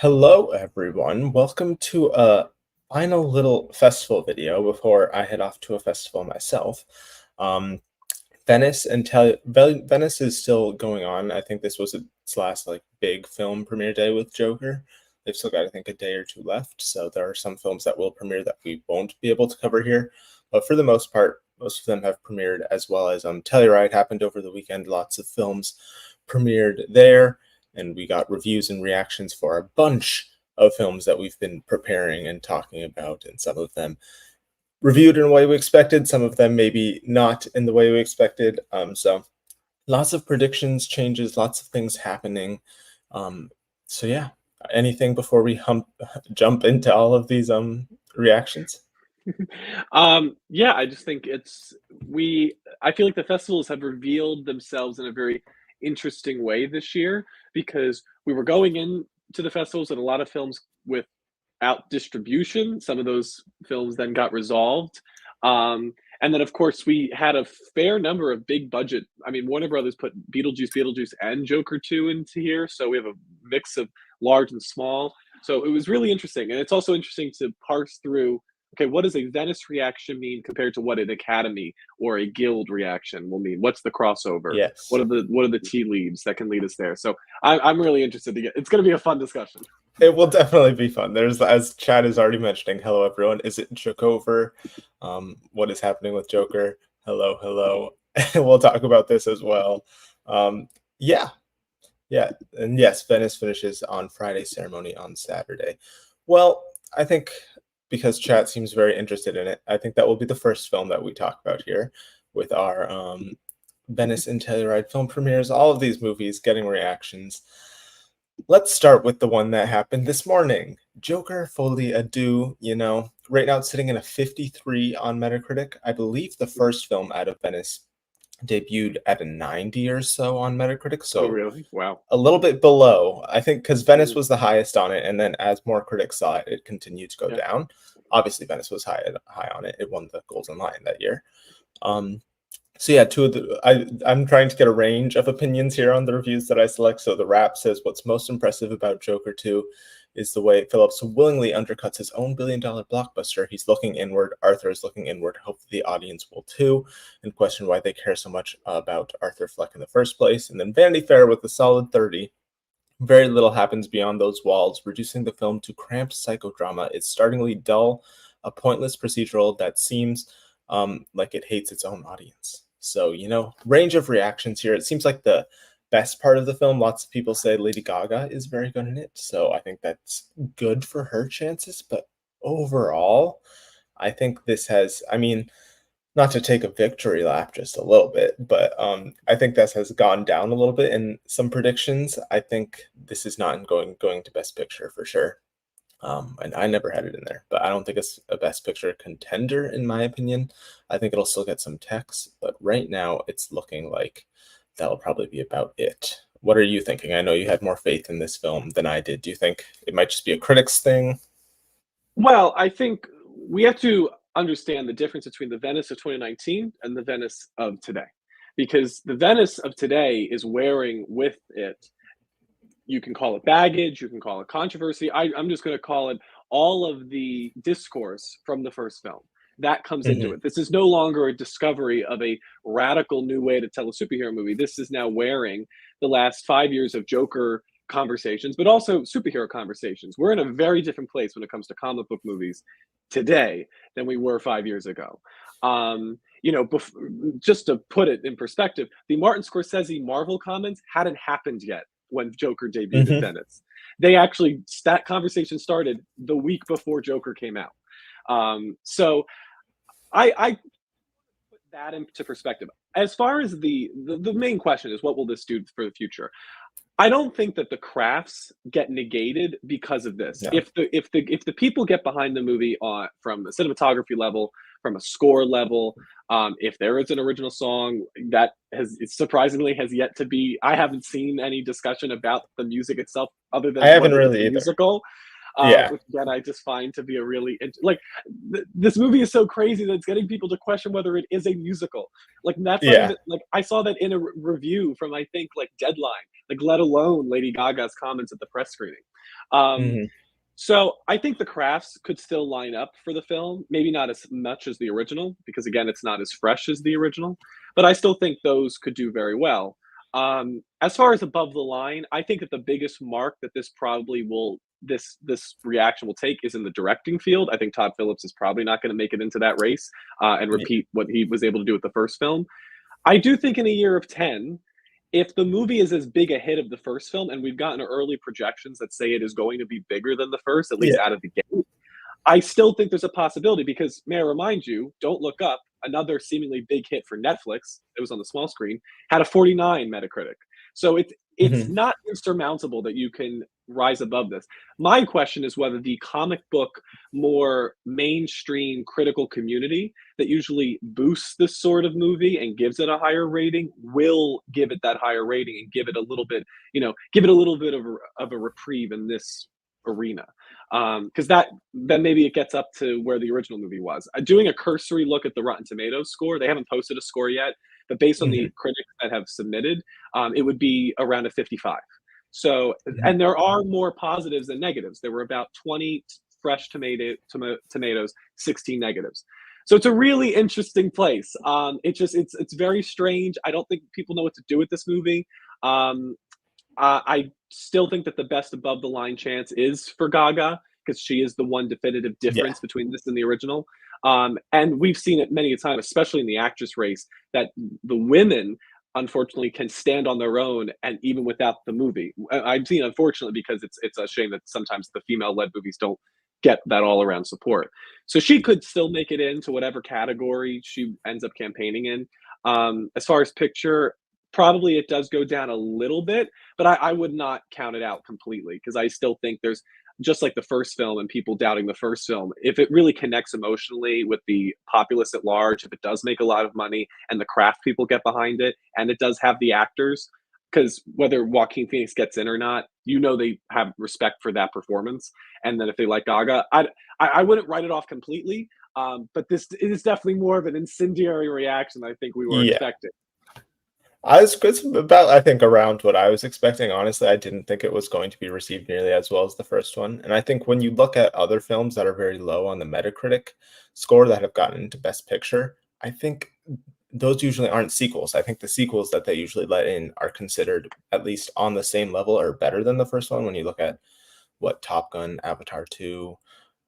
Hello, everyone. Welcome to a final little festival video before I head off to a festival myself. Um, Venice is still going on. I think this was its last like big film premiere day with Joker. They've still got, I think, a day or two left. So there are some films that will premiere that we won't be able to cover here. But for the most part, most of them have premiered, as well as Telluride happened over the weekend. Lots of films premiered there, and we got reviews and reactions for a bunch of films that we've been preparing and talking about, and some of them reviewed in a way we expected, some of them maybe not in the way we expected. So lots of predictions, changes, lots of things happening. So yeah, anything before we jump into all of these reactions? Yeah, I just think I feel like the festivals have revealed themselves in a very interesting way this year because we were going into the festivals and a lot of films without distribution. Some of those films then got resolved. And then, of course, we had a fair number of big budget. I mean, Warner Brothers put Beetlejuice, and Joker 2 into here. So we have a mix of large and small. So it was really interesting. And it's also interesting to parse through, okay, what does a Venice reaction mean compared to what an Academy or a Guild reaction will mean? What's the crossover? Yes. What are the tea leaves that can lead us there? So I'm really interested to get. It's going to be a fun discussion. It will definitely be fun. There's, as Chad is already mentioning, hello everyone. Is it Jokover? What is happening with Joker? Hello, hello. We'll talk about this as well. Yeah, yeah, and yes, Venice finishes on Friday, ceremony on Saturday. Well, I think because Chad seems very interested in it, I think that will be the first film that we talk about here with our Venice and Telluride film premieres. All of these movies getting reactions. Let's start with the one that happened this morning. Joker, Folie, Deux, right now it's sitting in a 53 on Metacritic. I believe the first film out of Venice debuted at a 90 or so on Metacritic, Oh, so really? Wow. a little bit below, I think, because Venice Mhm. was the highest on it, and then as more critics saw it, it continued to go Yeah. down. Obviously, Venice was high on it. It won the Golden Lion that year. Um, so yeah, I'm trying to get a range of opinions here on the reviews that I select. So the Wrap says what's most impressive about Joker 2 is the way Phillips willingly undercuts his own billion-dollar blockbuster. He's looking inward. Arthur is looking inward. Hopefully the audience will too, and question why they care so much about Arthur Fleck in the first place. And then Vanity Fair with a solid 30. Very little happens beyond those walls, reducing the film to cramped psychodrama. It's startlingly dull, a pointless procedural that seems like it hates its own audience. So, range of reactions here. It seems like the best part of the film, lots of people say Lady Gaga is very good in it. So I think that's good for her chances. But overall, I think this has, not to take a victory lap just a little bit, but I think this has gone down a little bit in some predictions. I think this is not going to Best Picture for sure. And I never had it in there, but I don't think it's a Best Picture contender in my opinion. I think it'll still get some techs, but right now it's looking like that'll probably be about it. What are you thinking? I know you had more faith in this film than I did. Do you think it might just be a critics thing? Well, I think we have to understand the difference between the Venice of 2019 and the Venice of today. Because the Venice of today is wearing with it, you can call it baggage, you can call it controversy. I'm just going to call it all of the discourse from the first film. That comes into Hmm. it. This is no longer a discovery of a radical new way to tell a superhero movie. This is now wearing the last 5 years of Joker conversations, but also superhero conversations. We're in a very different place when it comes to comic book movies today than we were 5 years ago. Just to put it in perspective, the Martin Scorsese Marvel comments hadn't happened yet when Joker debuted at Hmm. Venice. That conversation started the week before Joker came out. So I put that into perspective. As far as the main question is, what will this do for the future? I don't think that the crafts get negated because of this. No. If the people get behind the movie from a cinematography level, from a score level, if there is an original song that surprisingly has yet to be, I haven't seen any discussion about the music itself other I than haven't what if it's a really either. musical. Yeah. which again I just find to be a really this movie is so crazy that it's getting people to question whether it is a musical. Like that's not Yeah. even like I saw that in a review from I think like Deadline, like let alone Lady Gaga's comments at the press screening. Um, Hmm. so I think the crafts could still line up for the film, maybe not as much as the original, because again, it's not as fresh as the original, but I still think those could do very well. As far as above the line, I think that the biggest mark that this probably will this reaction will take is in the directing field. I think Todd Phillips is probably not going to make it into that race and repeat what he was able to do with the first film. I do think in a year of 10, if the movie is as big a hit of the first film, and we've gotten early projections that say it is going to be bigger than the first, at least Yeah. out of the gate, I still think there's a possibility because, may I remind you, Don't Look Up, another seemingly big hit for Netflix, it was on the small screen, had a 49 Metacritic. So it's Hmm. not insurmountable that you can rise above this. My question is whether the comic book, more mainstream critical community that usually boosts this sort of movie and gives it a higher rating will give it that higher rating and give it a little bit, give it a little bit of a reprieve in this arena. Because then maybe it gets up to where the original movie was. Doing a cursory look at the Rotten Tomatoes score, they haven't posted a score yet, but based on Hmm. the critics that have submitted, it would be around a 55. So, Hmm. and there are more positives than negatives. There were about 20 fresh tomatoes, 16 negatives. So it's a really interesting place. It's very strange. I don't think people know what to do with this movie. Um, I still think that the best above the line chance is for Gaga because she is the one definitive Yeah. difference between this and the original. And we've seen it many a time, especially in the actress race, that the women unfortunately can stand on their own and even without the movie. I've seen unfortunately because it's a shame that sometimes the female led movies don't get that all around support. So she could still make it into whatever category she ends up campaigning in. As far as picture, probably it does go down a little bit, but I would not count it out completely because I still think there's just like the first film and people doubting the first film. If it really connects emotionally with the populace at large, if it does make a lot of money and the craft people get behind it, and it does have the actors, because whether Joaquin Phoenix gets in or not, they have respect for that performance. And then if they like Gaga, I wouldn't write it off completely. But this is definitely more of an incendiary reaction I think we were Yeah. expecting. It's about, I think, around what I was expecting. Honestly, I didn't think it was going to be received nearly as well as the first one. And I think when you look at other films that are very low on the Metacritic score that have gotten into Best Picture, I think those usually aren't sequels. I think the sequels that they usually let in are considered at least on the same level or better than the first one. When you look at what Top Gun, Avatar 2,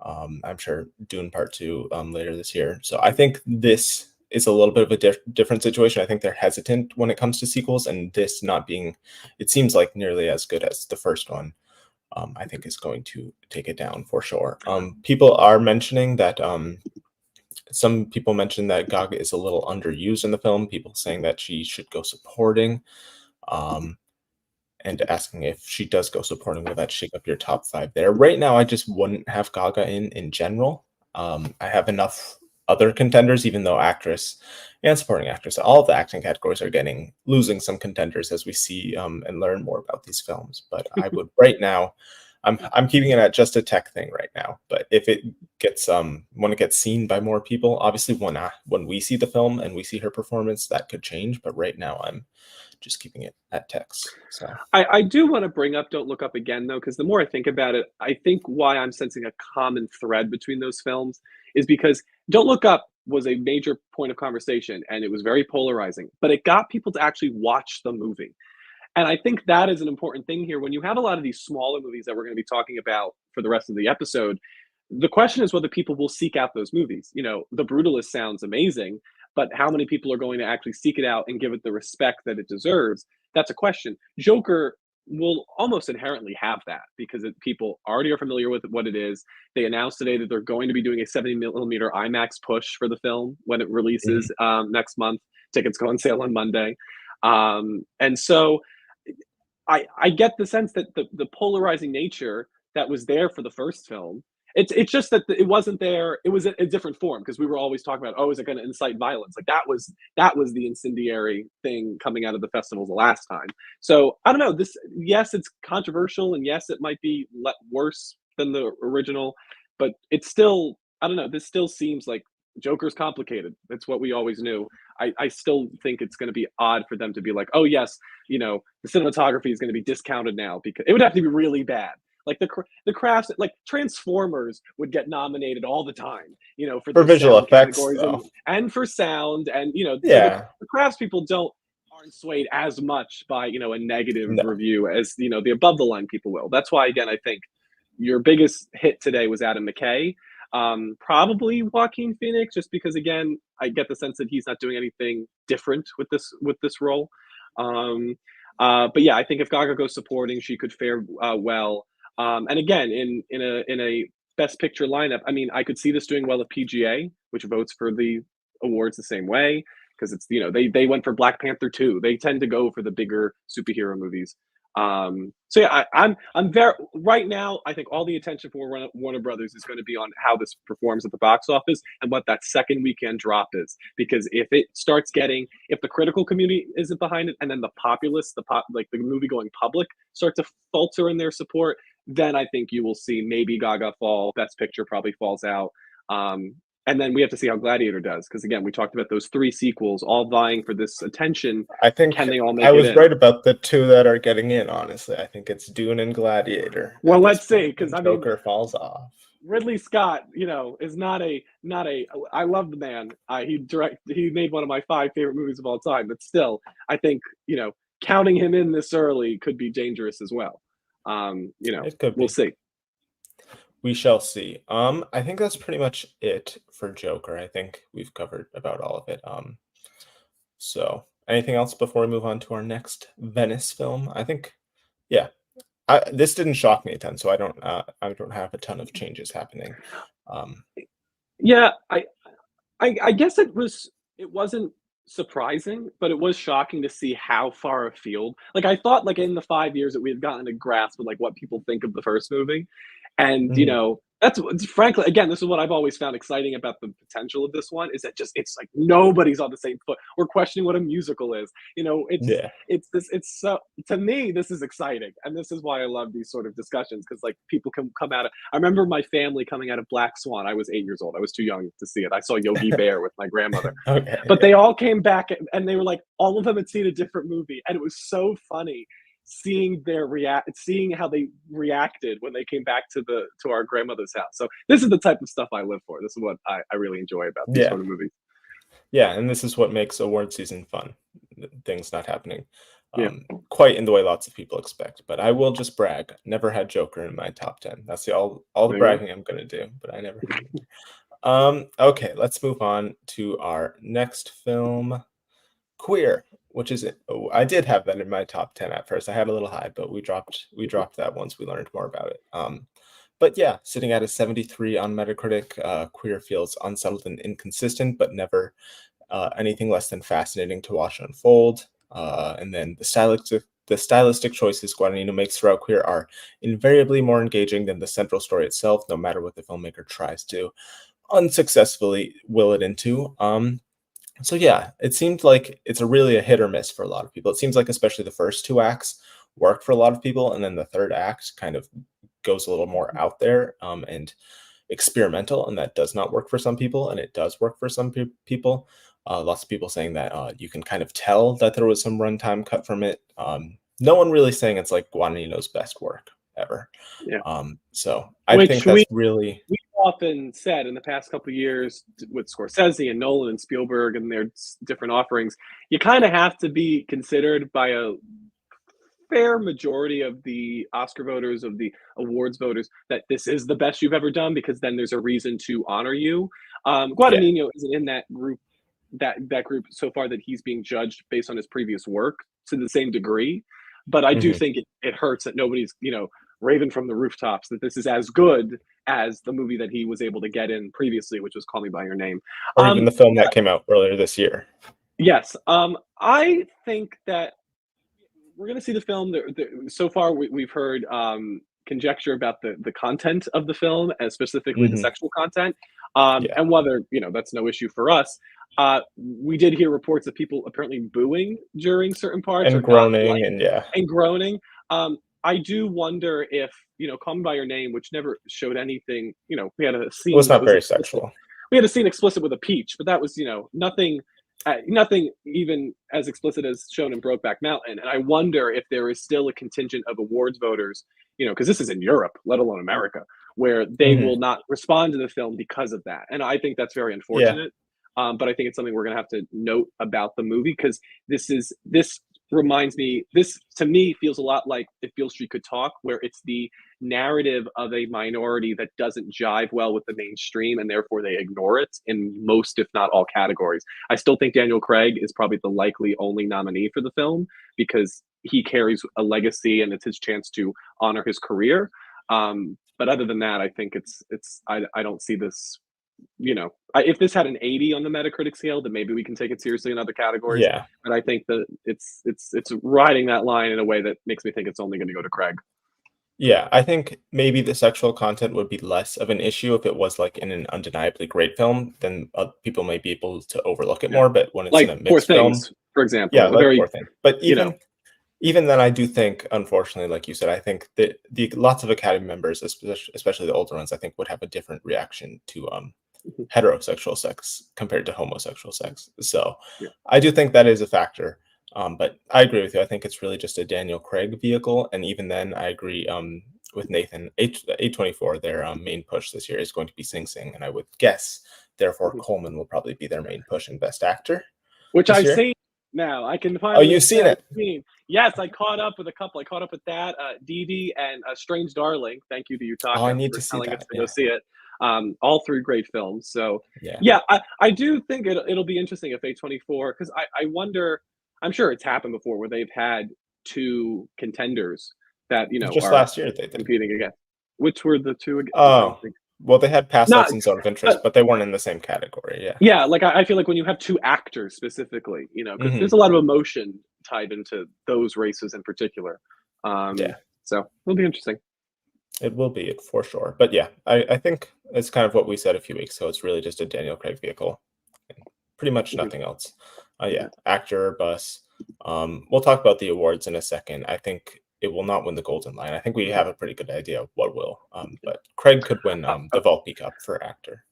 I'm sure Dune Part 2 later this year. So I think this is a little bit of a different situation. I think they're hesitant when it comes to sequels, and this not being, it seems like nearly as good as the first one, I think is going to take it down for sure. People are mentioning that some people mentioned that Gaga is a little underused in the film. People saying that she should go supporting. Um, and asking if she does go supporting, will that shake up your top five there? Right now, I just wouldn't have Gaga in general. I have enough other contenders, even though actress and supporting actress, all of the acting categories are losing some contenders as we see and learn more about these films. But I would right now, I'm keeping it at just a tech thing right now. But if it gets when it gets seen by more people, obviously when we see the film and we see her performance, that could change. But right now, I'm just keeping it at text. So I do want to bring up Don't Look Up again, though, because the more I think about it, I think why I'm sensing a common thread between those films is because Don't Look Up was a major point of conversation and it was very polarizing, but it got people to actually watch the movie. And I think that is an important thing here. When you have a lot of these smaller movies that we're going to be talking about for the rest of the episode, the question is whether people will seek out those movies. The Brutalist sounds amazing, but how many people are going to actually seek it out and give it the respect that it deserves? That's a question. Joker will almost inherently have that because people already are familiar with what it is. They announced today that they're going to be doing a 70 millimeter IMAX push for the film when it releases mhm. next month. Tickets go on sale on Monday. And so I get the sense that the polarizing nature that was there for the first film, it's just that it wasn't there. It was a different form because we were always talking about, oh, is it going to incite violence? Like that was the incendiary thing coming out of the festivals the last time. So I don't know. Yes, it's controversial, and yes, it might be worse than the original, but it's still, I don't know. This still seems like Joker's complicated. That's what we always knew. I still think it's going to be odd for them to be like, oh yes, the cinematography is going to be discounted now, because it would have to be really bad. Like the crafts, like Transformers would get nominated all the time, for For their visual sound effects, categories though. and for sound, and so Yeah. the crafts people aren't swayed as much by a negative No. review as the above the line people will. That's why, again, I think your biggest hit today was Adam McKay. Probably Joaquin Phoenix, just because, again, I get the sense that he's not doing anything different with this role. But yeah, I think if Gaga goes supporting, she could fare well. And again, in a Best Picture lineup, I mean, I could see this doing well at PGA, which votes for the awards the same way, because it's they went for Black Panther 2. They tend to go for the bigger superhero movies. So yeah, I'm very right now. I think all the attention for Warner Brothers is going to be on how this performs at the box office and what that second weekend drop is. Because if it starts if the critical community isn't behind it, and then the populace, like the movie going public, start to falter in their support, then I think you will see maybe Gaga fall. Best Picture probably falls out. And then we have to see how Gladiator does, because again, we talked about those 3 sequels all vying for this attention. I think Can they all make I it was in? right about the 2 that are getting in, honestly. I think it's Dune and Gladiator. Well, let's see, because I mean, Joker falls off. Ridley Scott, is not a. I love the man. He made one of my 5 favorite movies of all time, but still, I think counting him in this early could be dangerous as well. It could we'll be. see. We shall see. I think that's pretty much it for Joker. I think we've covered about all of it. So anything else before we move on to our next Venice film? I think, yeah. This didn't shock me a ton, so I don't have a ton of changes happening. Yeah, I guess it wasn't surprising, but it was shocking to see how far afield. Like, I thought, like, in the 5 years that we had gotten a grasp of like what people think of the first movie, and Mhm. that's frankly, again, this is what I've always found exciting about the potential of this one, is that it's like nobody's on the same foot. We're questioning what a musical is. Yeah. It's so, to me, this is exciting, and this is why I love these sort of discussions, because like people can come out of. I remember my family coming out of Black Swan. I was 8 years old. I was too young to see it. I saw Yogi Bear with my grandmother. Okay. But they all came back, and they were like, all of them had seen a different movie, and it was so funny seeing how they reacted when they came back to our grandmother's house. So this is the type of stuff I live for. This is what I really enjoy about these sort of movies. Yeah, and this is what makes award season fun. Things not happening quite in the way lots of people expect. But I will just brag. Never had Joker in my top 10. That's all the bragging I'm going to do, but I never had it. Okay, let's move on to our next film, Queer, which is I did have that in my top 10 at first. I had a little high, but we dropped that once we learned more about it. But yeah, sitting at a 73 on Metacritic, Queer feels unsettled and inconsistent, but never anything less than fascinating to watch unfold. And then the stylistic choices Guadagnino makes throughout Queer are invariably more engaging than the central story itself, no matter what the filmmaker tries to unsuccessfully will it into. So yeah, it seemed like it's really a hit or miss for a lot of people. It seems like especially the first 2 acts work for a lot of people, and then the third act kind of goes a little more out there and experimental, and that does not work for some people, and it does work for some people. Lots of people saying that you can kind of tell that there was some runtime cut from it. No one really saying it's like Guadagnino's best work ever. Yeah. So I think that's really. We've often said in the past couple of years with Scorsese and Nolan and Spielberg and their different offerings, you kind of have to be considered by a fair majority of the Oscar voters, of the awards voters, that this is the best you've ever done, because then there's a reason to honor you. Guadagnino isn't in that group, that group so far, that he's being judged based on his previous work to the same degree. But I do think it hurts that nobody's, raving from the rooftops that this is as good as the movie that he was able to get in previously, which was Call Me by Your Name. Or even the film that came out earlier this year. Yes. I think that we're going to see the film. So far, we've heard conjecture about the content of the film, and specifically the sexual content, and whether, that's no issue for us. We did hear reports of people apparently booing during certain parts, and or groaning, and groaning. I do wonder if, Call Me by Your Name, which never showed anything, we had a It was scene that not was very explicit. sexual. We had a scene explicit with a peach, but that was, nothing even as explicit as shown in Brokeback Mountain. And I wonder if there is still a contingent of awards voters, because this is in Europe, let alone America, where they Mhm. will not respond to the film because of that. And I think that's very Yeah. unfortunate. But I think it's something we're going to have to note about the movie, because this reminds me, this to me feels a lot like If Beale Street Could Talk, where it's the narrative of a minority that doesn't jive well with the mainstream, and therefore they ignore it in most, if not all, categories. I still think Daniel Craig is probably the likely only nominee for the film, because he carries a legacy and it's his chance to honor his career. But other than that, I think I don't see this. If this had an 80 on the Metacritic scale, then maybe we can take it seriously in other categories. Yeah. But I think that it's riding that line in a way that makes me think it's only going to go to Craig. Yeah, I think maybe the sexual content would be less of an issue if it was like in an undeniably great film, then people may be able to overlook it Yeah. more. But when it's in Like a Poor mixed film, Things, for example, yeah, a like very, Poor Thing. But you know, even then, I do think, unfortunately, like you said, I think that the lots of Academy members, especially the older ones, I think would have a different reaction to heterosexual sex compared to homosexual sex. So yeah. I do think that is a factor. But I agree with you. I think it's really just a Daniel Craig vehicle. And even then, I agree with Nathan. A24, their main push this year is going to be Sing Sing. And I would guess, therefore, Mhm. Coleman will probably be their main push in Best Actor Which this I've year. seen now. I can Oh, finally you've say seen I've it. seen. Yes, I caught up with a couple. I caught up with that, Dee Dee and Strange Darling. Thank you to Oh, I Utaka need for to see telling us that. to go Yeah. see it. All three great films. So Yeah. yeah, I do think it'll be interesting if A24, because I wonder. I'm sure it's happened before where they've had two contenders that Just are last year they did. competing against. Which were the two again? I'm trying to Oh, think. well, they had Past Not, Lives and Zone of Interest, but but they weren't in the same category. Yeah. yeah, like I feel like when you have two actors specifically, because Hmm. there's a lot of emotion tied into those races in particular. Yeah. So it'll be interesting. It will be it for sure. But yeah, I think it's kind of what we said a few weeks ago. It's really just a Daniel Craig vehicle. Pretty much Mhm, nothing else. Yeah, mhm. actor, bus. We'll talk about the awards in a second. I think it will not win the Golden Lion. I think we have a pretty good idea of what will. But Craig could win the Volpe Cup for actor.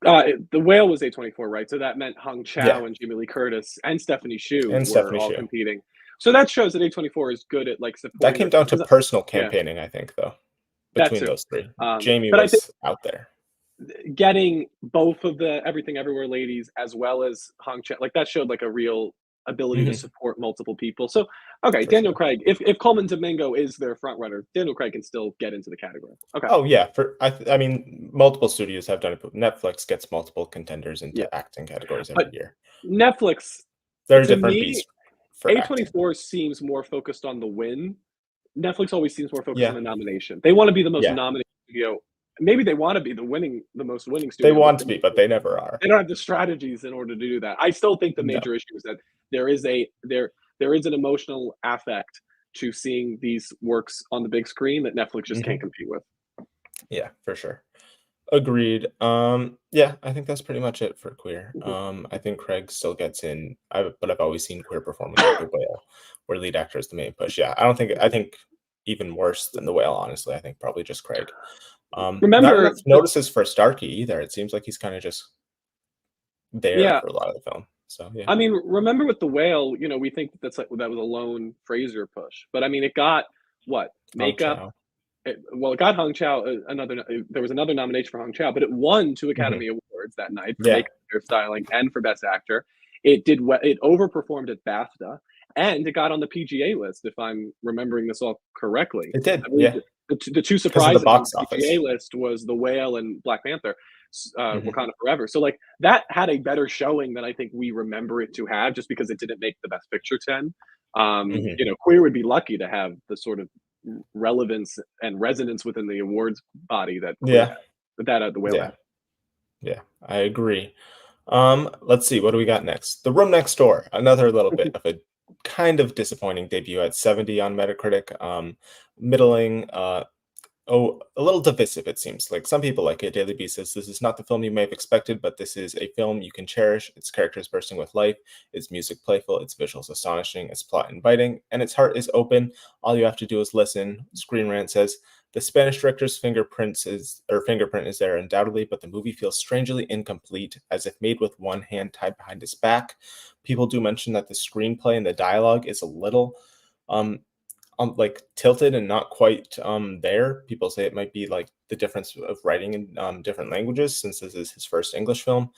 The Whale was A24, right? So that meant Hung Yeah, Chow and Jamie Lee Curtis and Stephanie Hsu and were Stephanie all Hsu. competing. So that shows that A24 is good at like That supporting came their down films. to 'Cause, personal yeah, campaigning, I think, though, that between too. those three. Jamie But I think was out there. getting both of the Everything Everywhere ladies as well as Hong Chen, like that showed like a real ability to Hmm. support multiple people. So okay, For Daniel sure. Craig, if Coleman Domingo is their front runner, Daniel Craig can still get into the category. Okay. Oh yeah, I mean, multiple studios have done it. But Netflix gets multiple contenders Yeah. into acting categories every But year. Netflix, They're a to different me, beast for acting. A24 seems more focused on the win. Netflix always seems more focused on Yeah, the nomination. They want to be the most yeah, nominated studio. Maybe they want to be the most winning they studio, but want to be, but they never are. they don't have the strategies in order to do that. I still think the No. major issue is that there is an emotional affect to seeing these works on the big screen that Netflix just Hmm. can't compete with. Yeah, for sure. Agreed. Yeah, I think that's pretty much it for queer. Mhm. I think Craig still gets in, but I've always seen queer performing like The Whale, where lead actor is the main push. Yeah, I don't think I think even worse than The Whale, honestly. I think probably just Craig. Not enough Remember, notices for Starkey either. It seems like he's kind of just there yeah, for a lot of the film. So yeah. I mean, remember with the whale, we think that was a lone Fraser push, but I mean, it got what Hong makeup. Chow. It got Hong Chow there was another nomination for Hong Chow, but it won two Hmm. Academy Awards that night for Yeah, makeup, hairstyling, and for Best Actor. It overperformed at BAFTA, and it got on the PGA list, if I'm remembering this all correctly. it did. I believe Yeah, the two because of the surprises on box the office. PGA list was The Whale and Black Panther, Hmm. Wakanda Forever. So like that had a better showing than I think we remember it to have, just because it didn't make the Best Picture 10. Hmm. Queer would be lucky to have the sort of relevance and resonance within the awards body that Queer Yeah, had, that the Whale yeah, had. yeah. I agree. Let's see. What do we got next? The Room Next Door. Another little bit of a kind of disappointing debut at 70 on Metacritic. Middling. a little divisive, it seems. Like some people like it. Daily Beast says this is not the film you may have expected, but this is a film you can cherish. Its characters bursting with life, its music playful, its visuals astonishing, its plot inviting, and its heart is open. All you have to do is listen. Screen Rant says the Spanish director's fingerprint is there undoubtedly, but the movie feels strangely incomplete, as if made with one hand tied behind his back. People do mention that the screenplay and the dialogue is a little like tilted and not quite there. People say it might be like the difference of writing in different languages, since this is his first English film.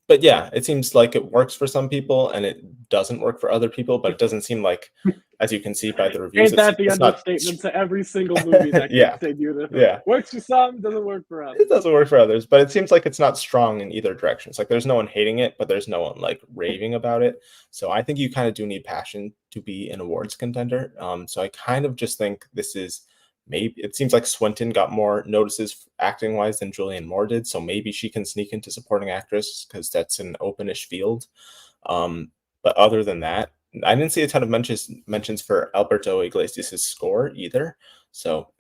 But yeah, it seems like it works for some people and it doesn't work for other people, but it doesn't seem like, as you can see by the reviews, Ain't that the it's not. understatement to every single movie that Yeah, gets debuted? yeah. Works for some, doesn't work for others. It doesn't work for others, but it seems like it's not strong in either direction. It's like there's no one hating it, but there's no one like raving about it. So I think you kind of do need passion to be an awards contender. So I kind of just think this is maybe, it seems like Swinton got more notices acting wise than Julianne Moore did. So maybe she can sneak into supporting actress because that's an openish field. But other than that, I didn't see a ton of mentions for Alberto Iglesias' score either. So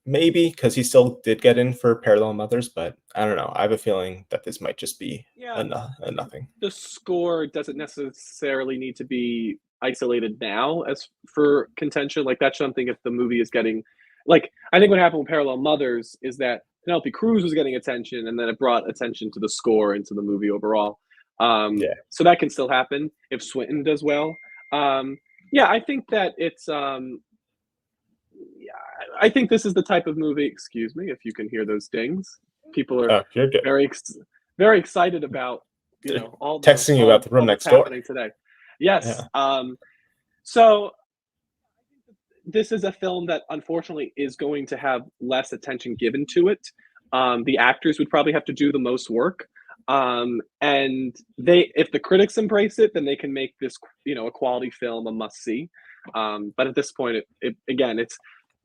maybe because he still did get in for Parallel Mothers, but I don't know. I have a feeling that this might just be a nothing. The score doesn't necessarily need to be isolated now as for contention. Like that's something if the movie is getting, like I think what happened with Parallel Mothers is that Penelope Cruz was getting attention, and then it brought attention to the score and to the movie overall. Yeah. So that can still happen if Swinton does well. Yeah, I think that it's. Yeah, I think this is the type of movie. Excuse me, if you can hear those dings. People are You're good. very excited about all texting you about the room next door happening today. Yes. Yeah. So this is a film that unfortunately is going to have less attention given to it. The actors would probably have to do the most work. And if the critics embrace it, then they can make this, a quality film a must see. But at this point, it's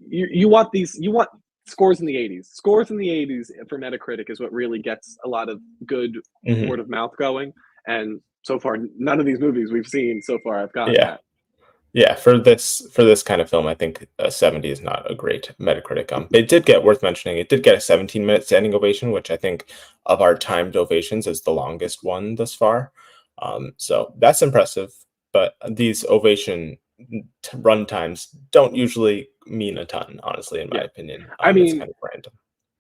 you want scores in the 80s. Scores in the 80s for Metacritic is what really gets a lot of good word of mouth going. And so far, none of these movies we've seen so far have gotten that. Yeah, for this kind of film, I think a 70 is not a great Metacritic. It did get, worth mentioning, it did get a 17-minute standing ovation, which I think of our timed ovations is the longest one thus far. So that's impressive, but these ovation run times don't usually mean a ton, honestly, in my opinion. I mean, it's kind of random.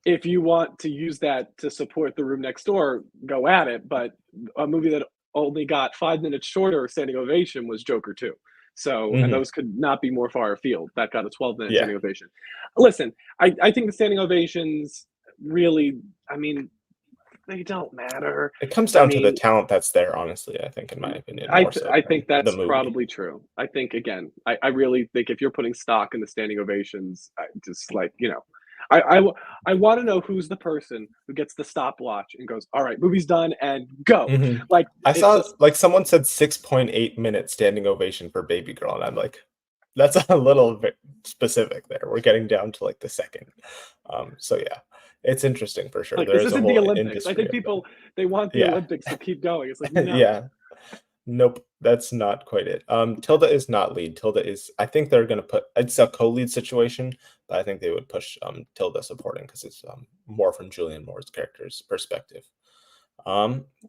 If you want to use that to support The Room Next Door, go at it. But a movie that only got 5 minutes shorter of standing ovation was Joker 2. So, and those could not be more far afield. That got a 12-minute standing ovation. Listen, I think the standing ovations really, they don't matter. It comes down to the talent that's there, honestly, I think, in my opinion. I think that's probably true. I think, again, I really think if you're putting stock in the standing ovations, I want to know who's the person who gets the stopwatch and goes, all right, movie's done and go. Like I saw like someone said 6.8 minute standing ovation for Baby Girl, and I'm like, that's a little bit specific there. We're getting down to like the second. So yeah, it's interesting for sure. Like, this isn't the Olympics. I think people they want the Olympics to keep going. It's like, no. Yeah. Nope, that's not quite it. Tilda is not lead. Tilda is, I think they're going to put, it's a co-lead situation, but I think they would push Tilda supporting because it's more from Julianne Moore's character's perspective.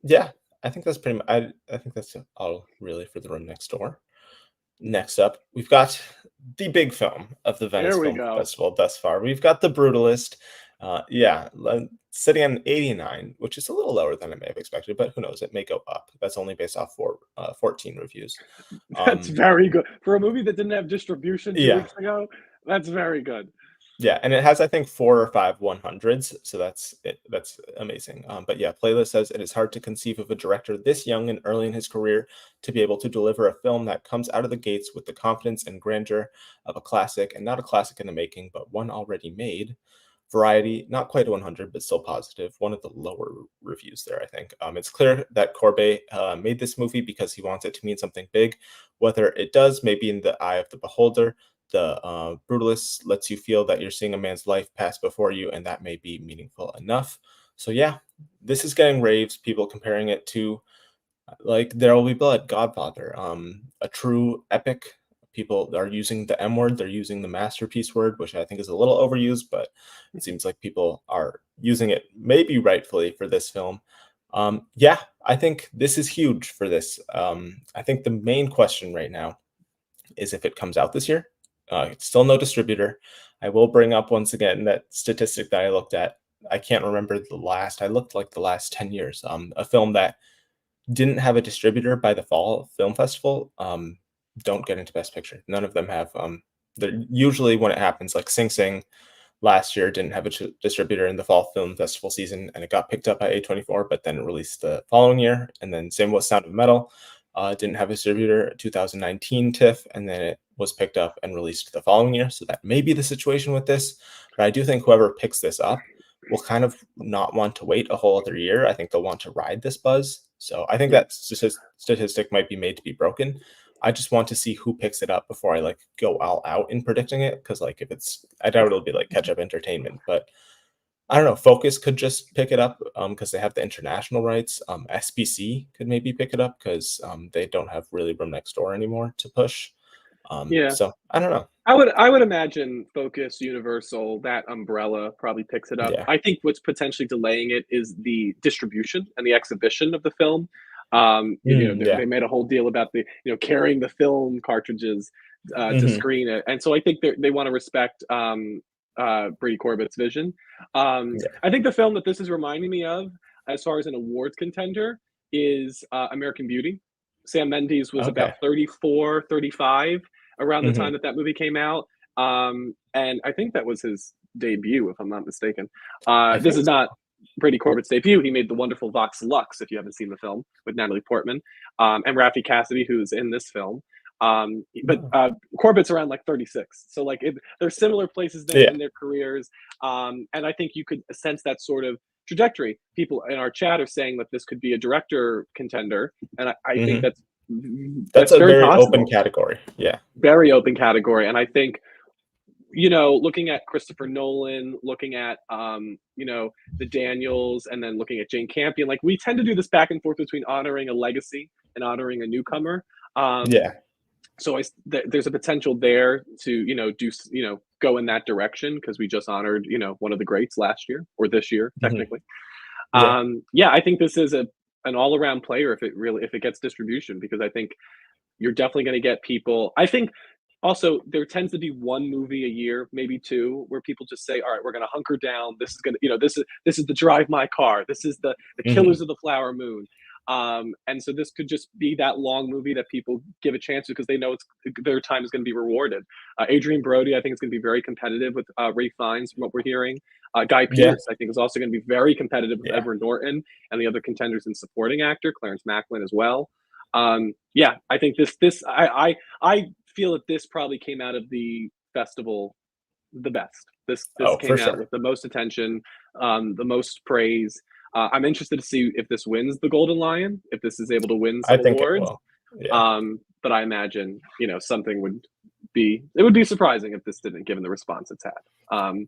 Yeah, I think that's pretty much, I think that's all really for The Room Next Door. Next up, we've got the big film of the Venice Film Festival thus far. We've got The Brutalist. Sitting on 89, which is a little lower than I may have expected, but who knows? It may go up. That's only based off 14 reviews. That's very good for a movie that didn't have distribution 2 weeks ago. That's very good. Yeah, and it has, I think, 4 or 5 100s, so that's amazing. But yeah, Playlist says it is hard to conceive of a director this young and early in his career to be able to deliver a film that comes out of the gates with the confidence and grandeur of a classic, and not a classic in the making, but one already made. Variety, not quite a 100, but still positive. One of the lower reviews there, I think. It's clear that Corbet made this movie because he wants it to mean something big. Whether it does, maybe in the eye of the beholder. The Brutalist lets you feel that you're seeing a man's life pass before you, and that may be meaningful enough. So yeah, this is getting raves. People comparing it to like There Will Be Blood, Godfather, a true epic people are using the M word, they're using the masterpiece word, which I think is a little overused, but it seems like people are using it maybe rightfully for this film. Yeah, I think this is huge for this. I think the main question right now is if it comes out this year. It's still no distributor. I will bring up once again that statistic that I looked at. I can't remember the last. I looked like the last 10 years. A film that didn't have a distributor by the fall film festival don't get into Best Picture. None of them have. They're usually when it happens, like Sing Sing last year didn't have a distributor in the fall film festival season, and it got picked up by A24, but then it released the following year. And then same with Sound of Metal, didn't have a distributor 2019 TIFF, and then it was picked up and released the following year. So that may be the situation with this, but I do think whoever picks this up will kind of not want to wait a whole other year. I think they'll want to ride this buzz. So I think that statistic might be made to be broken. I just want to see who picks it up before I like go all out in predicting it. Cause like if it's, I doubt it'll be like catch up entertainment, but I don't know. Focus could just pick it up because they have the international rights. SBC could maybe pick it up because they don't have really Room Next Door anymore to push. Yeah. So I don't know. I would imagine Focus, Universal, that umbrella probably picks it up. Yeah. I think what's potentially delaying it is the distribution and the exhibition of the film. They made a whole deal about the carrying the film cartridges to screen it, and so I think they want to respect Brady Corbett's vision. I think the film that this is reminding me of, as far as an awards contender, is American Beauty. Sam Mendes was about 34, 35 around the time that movie came out. And I think that was his debut, if I'm not mistaken. This is not Brady Corbett's debut. He made the wonderful Vox Lux, if you haven't seen the film, with Natalie Portman, and Raffi Cassidy, who's in this film. But Corbett's around like 36. So like there's similar places in their careers. And I think you could sense that sort of trajectory. People in our chat are saying that this could be a director contender. And I think that's a very open category. Yeah. Very open category. And I think, looking at Christopher Nolan, looking at, the Daniels, and then looking at Jane Campion, like we tend to do this back and forth between honoring a legacy and honoring a newcomer. So there's a potential there to, go in that direction because we just honored, one of the greats last year or this year, technically. I think this is an all-around player if it gets distribution, because I think you're definitely going to get people. I think also there tends to be one movie a year, maybe two, where people just say, all right, we're going to hunker down. This is going to, this is the Drive My Car. This is the Killers of the Flower Moon. And so this could just be that long movie that people give a chance to because they know their time is going to be rewarded. Adrian Brody, I think, is going to be very competitive with Ralph Fiennes, from what we're hearing. Guy Pearce, I think, is also going to be very competitive with Edward Norton and the other contenders in supporting actor, Clarence Macklin as well. I think I feel that this probably came out of the festival the best. This came out with the most attention, the most praise. I'm interested to see if this wins the Golden Lion, if this is able to win some awards. It will. But I imagine, something would be surprising if this didn't, given the response it's had.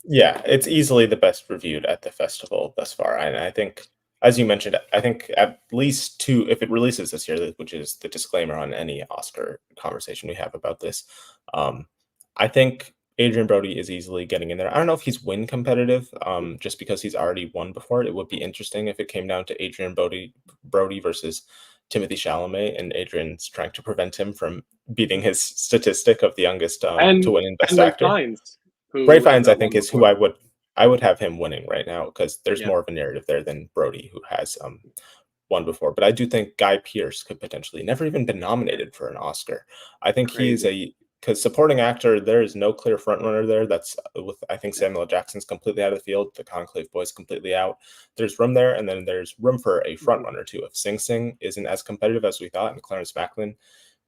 It's easily the best reviewed at the festival thus far. And I think, as you mentioned, I think at least two, if it releases this year, which is the disclaimer on any Oscar conversation we have about this, I think Adrian Brody is easily getting in there. I don't know if he's win competitive, just because he's already won before. It would be interesting if it came down to Adrian Brody versus Timothée Chalamet, and Adrian's trying to prevent him from beating his statistic of the youngest to win in Best Actor. Ralph Fiennes, I think, is who I would have him winning right now, because there's more of a narrative there than Brody, who has won before. But I do think Guy Pearce could potentially never even been nominated for an Oscar. I think he's because supporting actor, there is no clear frontrunner there. That's I think Samuel Jackson's completely out of the field. The Conclave Boys completely out. There's room there, and then there's room for a frontrunner too. If Sing Sing isn't as competitive as we thought, and Clarence Macklin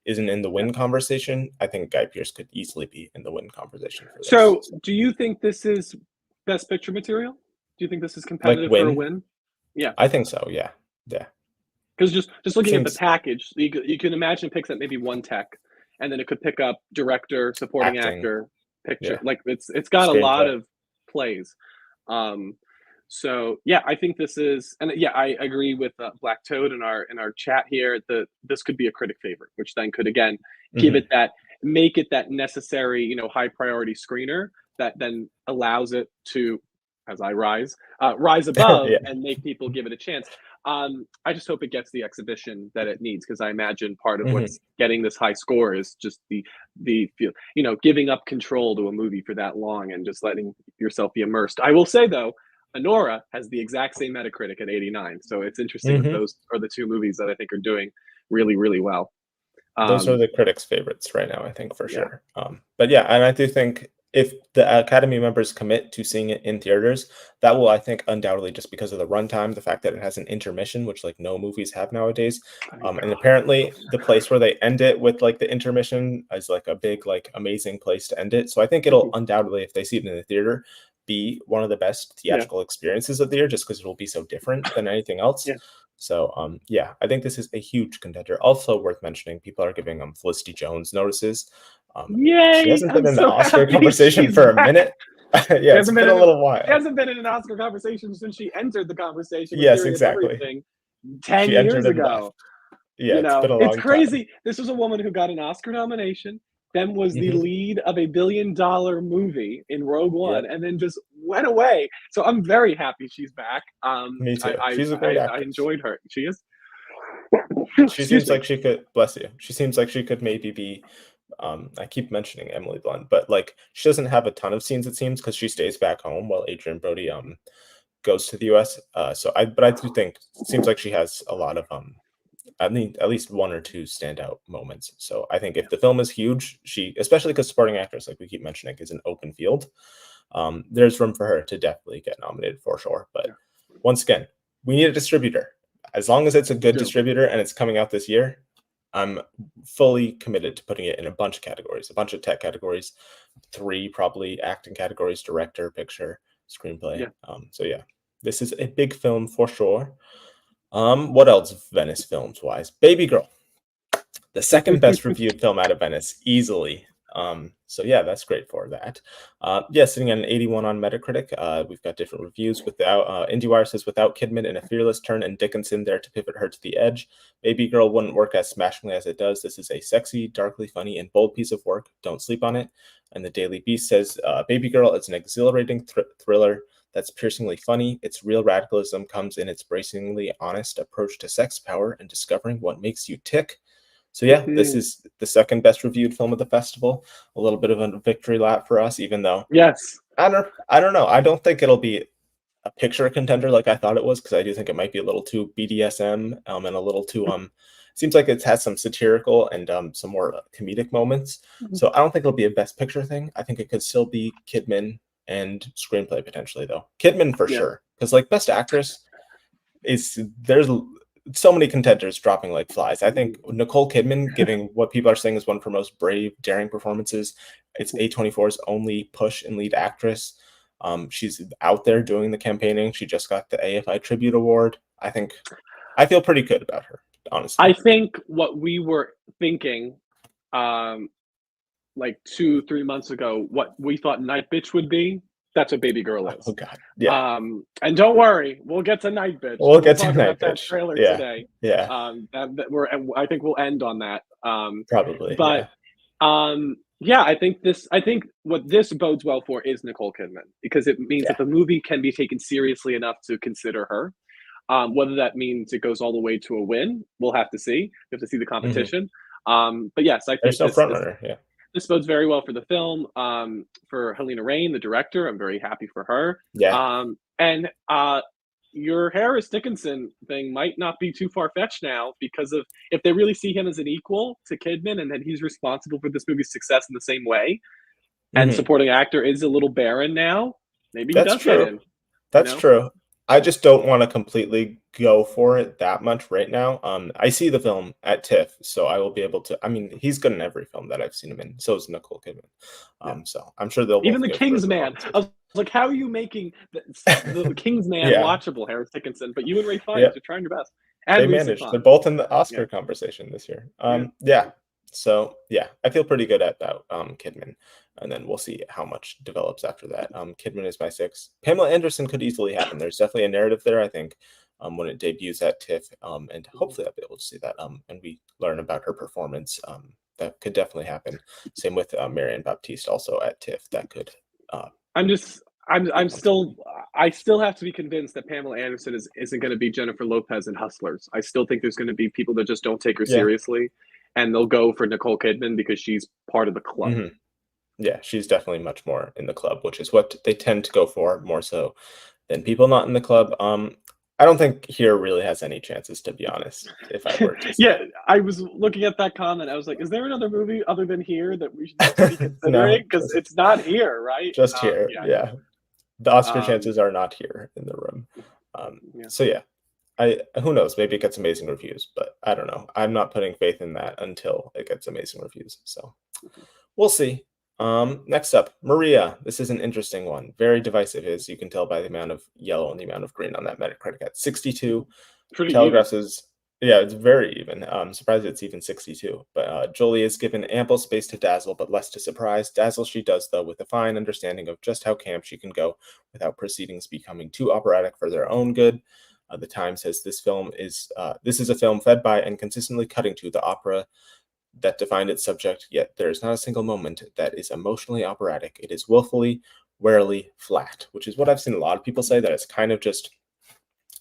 isn't in the win conversation, I think Guy Pearce could easily be in the win conversation for this. So do you think this is Best Picture material? Do you think this is competitive for a win? Yeah, I think so. Yeah. Because just looking at the package, you can imagine it picks up maybe one tech, and then it could pick up director, supporting actor, picture. Like it's got a lot of plays. So I think this is, and I agree with Black Toad in our chat here. This could be a critic favorite, which then could again give it make it that necessary, high priority screener that then allows it to, as I rise above Yeah. and make people give it a chance. I just hope it gets the exhibition that it needs, because I imagine part of Mhm. what's getting this high score is just the feel, giving up control to a movie for that long and just letting yourself be immersed. I will say though, Honora has the exact same Metacritic at 89, so it's interesting that Mhm. those are the two movies that I think are doing really, really well. Those are Um, the critics' favorites right now, I think, for yeah, sure. But yeah, and I do think if the Academy members commit to seeing it in theaters, that will, I think, undoubtedly, just because of the runtime, the fact that it has an intermission, which like no movies have nowadays, thank and God. apparently the place where they end it with like the intermission is like a big, like amazing place to end it. So I think it'll undoubtedly, if they see it in the theater, be one of the best Yeah, theatrical experiences of the year, just because it will be so different than anything else. yeah. So, yeah, I think this is a huge contender. Also worth mentioning, people are giving Felicity Jones notices. She Yay! hasn't been I'm in the so Oscar happy conversation she's for a back. minute. Yeah, She it's hasn't been been a in little she while. hasn't been in an Oscar conversation since she entered the conversation with Yes, Theory of exactly. Everything 10 She entered years and left. ago. Yeah, it's been a It's long time. crazy. This was a woman who got an Oscar nomination, then was the Mhm. lead of a billion-dollar movie in Rogue One, Yep, and then just went away. So I'm very happy she's back. me I too. I She's a great I actress. enjoyed her. She is. She Excuse seems me. like she could, bless you. She seems like she could maybe be, I keep mentioning Emily Blunt, but like she doesn't have a ton of scenes, it seems, because she stays back home while Adrian Brody goes to the US. But I do think it seems like she has a lot of at least one or two standout moments. So I think if the film is huge, she, especially because supporting actress, like we keep mentioning, is an open field. There's room for her to definitely get nominated for sure. But Yeah, once again, we need a distributor. As long as it's a we good do. distributor and it's coming out this year, I'm fully committed to putting it in a bunch of categories, a bunch of tech categories, three probably acting categories: director, picture, screenplay. Yeah. So yeah, this is a big film for sure. What else Venice films wise? Baby Girl, the second best reviewed film out of Venice, easily. So yeah, that's great for that. Yeah, sitting at an 81 on Metacritic. We've got different reviews. Without IndieWire says without Kidman in a fearless turn and Dickinson there to pivot her to the edge, Baby Girl wouldn't work as smashingly as it does. This is a sexy, darkly funny, and bold piece of work. Don't sleep on it. And the Daily Beast says Baby Girl is an exhilarating thriller that's piercingly funny. Its real radicalism comes in its bracingly honest approach to sex, power, and discovering what makes you tick. So yeah, this is the second best reviewed film of the festival. A little bit of a victory lap for us, even though Yes. I don't know. I don't think it'll be a picture contender like I thought it was, because I do think it might be a little too BDSM and a little too seems like it has some satirical and some more comedic moments. So I don't think it'll be a best picture thing. I think it could still be Kidman and screenplay potentially though. Kidman for Yeah. sure, because like best actress is there's so many contenders dropping like flies. I think Nicole Kidman giving what people are saying is one of her most brave, daring performances. It's A24's only push in lead actress. She's out there doing the campaigning. She just got the AFI Tribute Award. I feel pretty good about her, I honestly. think what we were thinking, um, like 2, 3 months ago, what we thought Nightbitch would be, that's what Baby Girl Oh is. God, yeah. And don't worry, we'll get to Nightbitch, We'll and we'll get to talk about that Nightbitch. trailer Yeah, today. yeah, I think we'll end on that. probably. But Yeah, yeah, I think what this bodes well for is Nicole Kidman, because it means that yeah. the movie can be taken seriously enough to consider her. Whether that means it goes all the way to a win, we'll have to see. We have to see the Hmm. competition. But yes, I There's think no front runner. Yeah. this bodes very well for the film. For Helena Rain, the director, I'm very happy for her. Yeah. And your Harris Dickinson thing might not be too far fetched now, because of if they really see him as an equal to Kidman, and that he's responsible for this movie's success in the same way, and Hmm. supporting actor is a little barren now, maybe he That's does get true. in. You That's know? true. I just don't want to completely go for it that much right now. I see the film at TIFF, so I will be able to. I mean, he's good in every film that I've seen him in. So is Nicole Kidman. Yeah. So I'm sure they'll Even both the give great King's Man. I performances. was like, how are you making the King's Man Yeah, watchable, Harris Dickinson? But you and Ray Fiennes, yeah, you're trying your best. they And Lisa managed. They're Khan. both in the Yeah. Oscar conversation this year. Yeah. Yeah. So yeah, I feel pretty good about Kidman, and then we'll see how much develops after that. Kidman is my six. Pamela Anderson could easily happen. There's definitely a narrative there, I think, when it debuts at TIFF, and hopefully I'll be able to see that. And we learn about her performance that could definitely happen. Same with Marianne Baptiste also at TIFF. That could. I'm just I'm still I still have to be convinced that Pamela Anderson isn't going to be Jennifer Lopez in Hustlers. I still think there's going to be people that just don't take her Yeah. seriously, and they'll go for Nicole Kidman because she's part of the club. Mm-hmm. Yeah, she's definitely much more in the club, which is what they tend to go for more so than people not in the club. I don't think Here really has any chances, to be honest. If I were to say. Yeah, I was looking at that comment. I was like, is there another movie other than Here that we should be No, considering? Because it's not Here, right? just Here. Yeah. The Oscar chances are not here in the room. Yeah. So yeah, who knows? Maybe it gets amazing reviews, but I don't know. I'm not putting faith in that until it gets amazing reviews. So we'll see. Next up, Maria. This is an interesting one. Very divisive, as you can tell by the amount of yellow and the amount of green on that Metacritic at 62. Pretty Telegraphs is, yeah, it's very even. I'm surprised it's even 62. But Jolie is given ample space to dazzle, but less to surprise. Dazzle she does, though, with a fine understanding of just how camp she can go without proceedings becoming too operatic for their own good. The Times says this is a film fed by and consistently cutting to the opera that defined its subject, yet there is not a single moment that is emotionally operatic. It is willfully, warily flat, which is what I've seen a lot of people say, that it's kind of just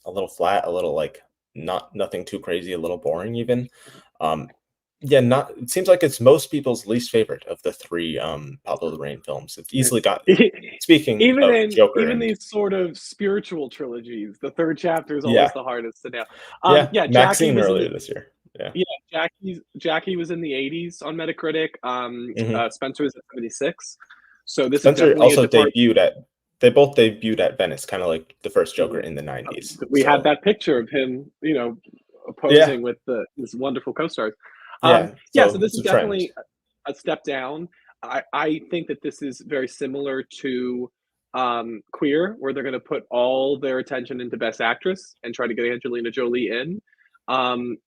a little flat, a little like nothing too crazy, a little boring even. It seems like it's most people's least favorite of the three Pablo Larraín films. It's easily got, speaking of Joker. Even these sort of spiritual trilogies, the third chapter is always the hardest to nail. Maxine earlier this year. Yeah, Jackie was in the 80s on Metacritic. Spencer was at 76. So this Spencer is also they both debuted at Venice, kind of like the first Joker in the 90s. We had that picture of him, posing with his wonderful co-stars. So this is definitely a step down. I think that this is very similar to Queer, where they're going to put all their attention into Best Actress and try to get Angelina Jolie in.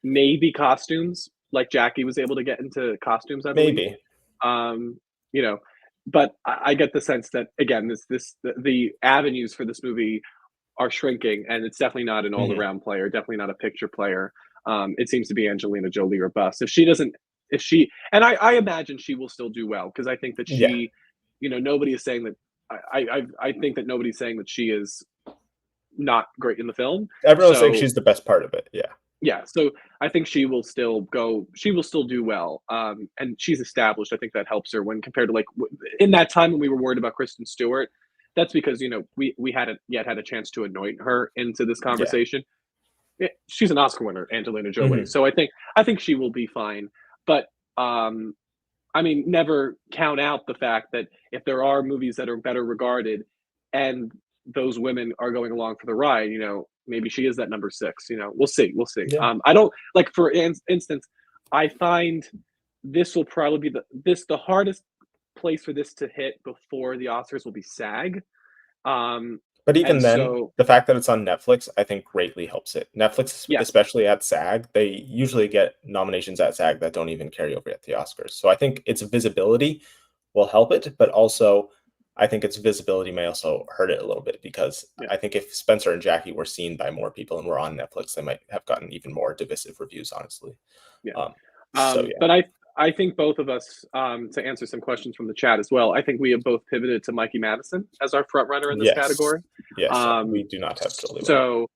Maybe costumes, like Jackie was able to get into costumes, I believe. Maybe. But I get the sense that, again, the avenues for this movie are shrinking, and it's definitely not an all-around player, definitely not a picture player. It seems to be Angelina Jolie or bust. And I imagine she will still do well, because I think that she, nobody is saying that. I think that nobody's saying that she is not great in the film. Everyone's saying she's the best part of it. Yeah, so I think she will still do well. And she's established. I think that helps her when compared to, like, in that time when we were worried about Kristen Stewart. That's because, we hadn't yet had a chance to anoint her into this conversation. She's an Oscar winner, Angelina Jolie. So I think she will be fine. But never count out the fact that if there are movies that are better regarded and those women are going along for the ride, maybe she is that number 6. We'll see. Yeah. I don't, like, for instance, I find this will probably be the hardest place for this to hit before the Oscars will be SAG. But even then, the fact that it's on Netflix, I think, greatly helps it. Netflix, especially at SAG, they usually get nominations at SAG that don't even carry over at the Oscars. So I think its visibility will help it, but also I think its visibility may also hurt it a little bit, because I think if Spencer and Jackie were seen by more people and were on Netflix, they might have gotten even more divisive reviews, honestly. But I think both of us, to answer some questions from the chat as well, I think we have both pivoted to Mikey Madison as our front runner in this category. Yes, we do not have Jolie. So,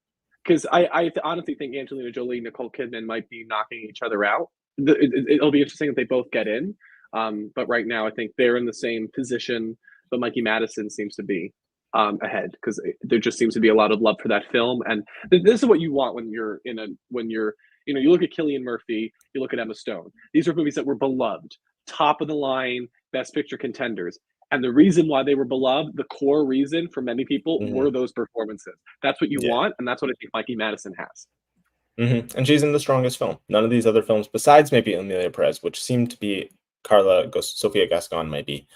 because I honestly think Angelina Jolie and Nicole Kidman might be knocking each other out. It'll be interesting if they both get in. But right now, I think they're in the same position, but Mikey Madison seems to be ahead, because there just seems to be a lot of love for that film. And this is what you want when you're you look at Cillian Murphy, you look at Emma Stone. These are movies that were beloved, top of the line, Best Picture contenders. And the reason why they were beloved, the core reason for many people, were those performances. That's what you want, and that's what I think Mikey Madison has. And she's in the strongest film. None of these other films, besides maybe Emilia Perez, which seemed to be Sofia Gascon, might be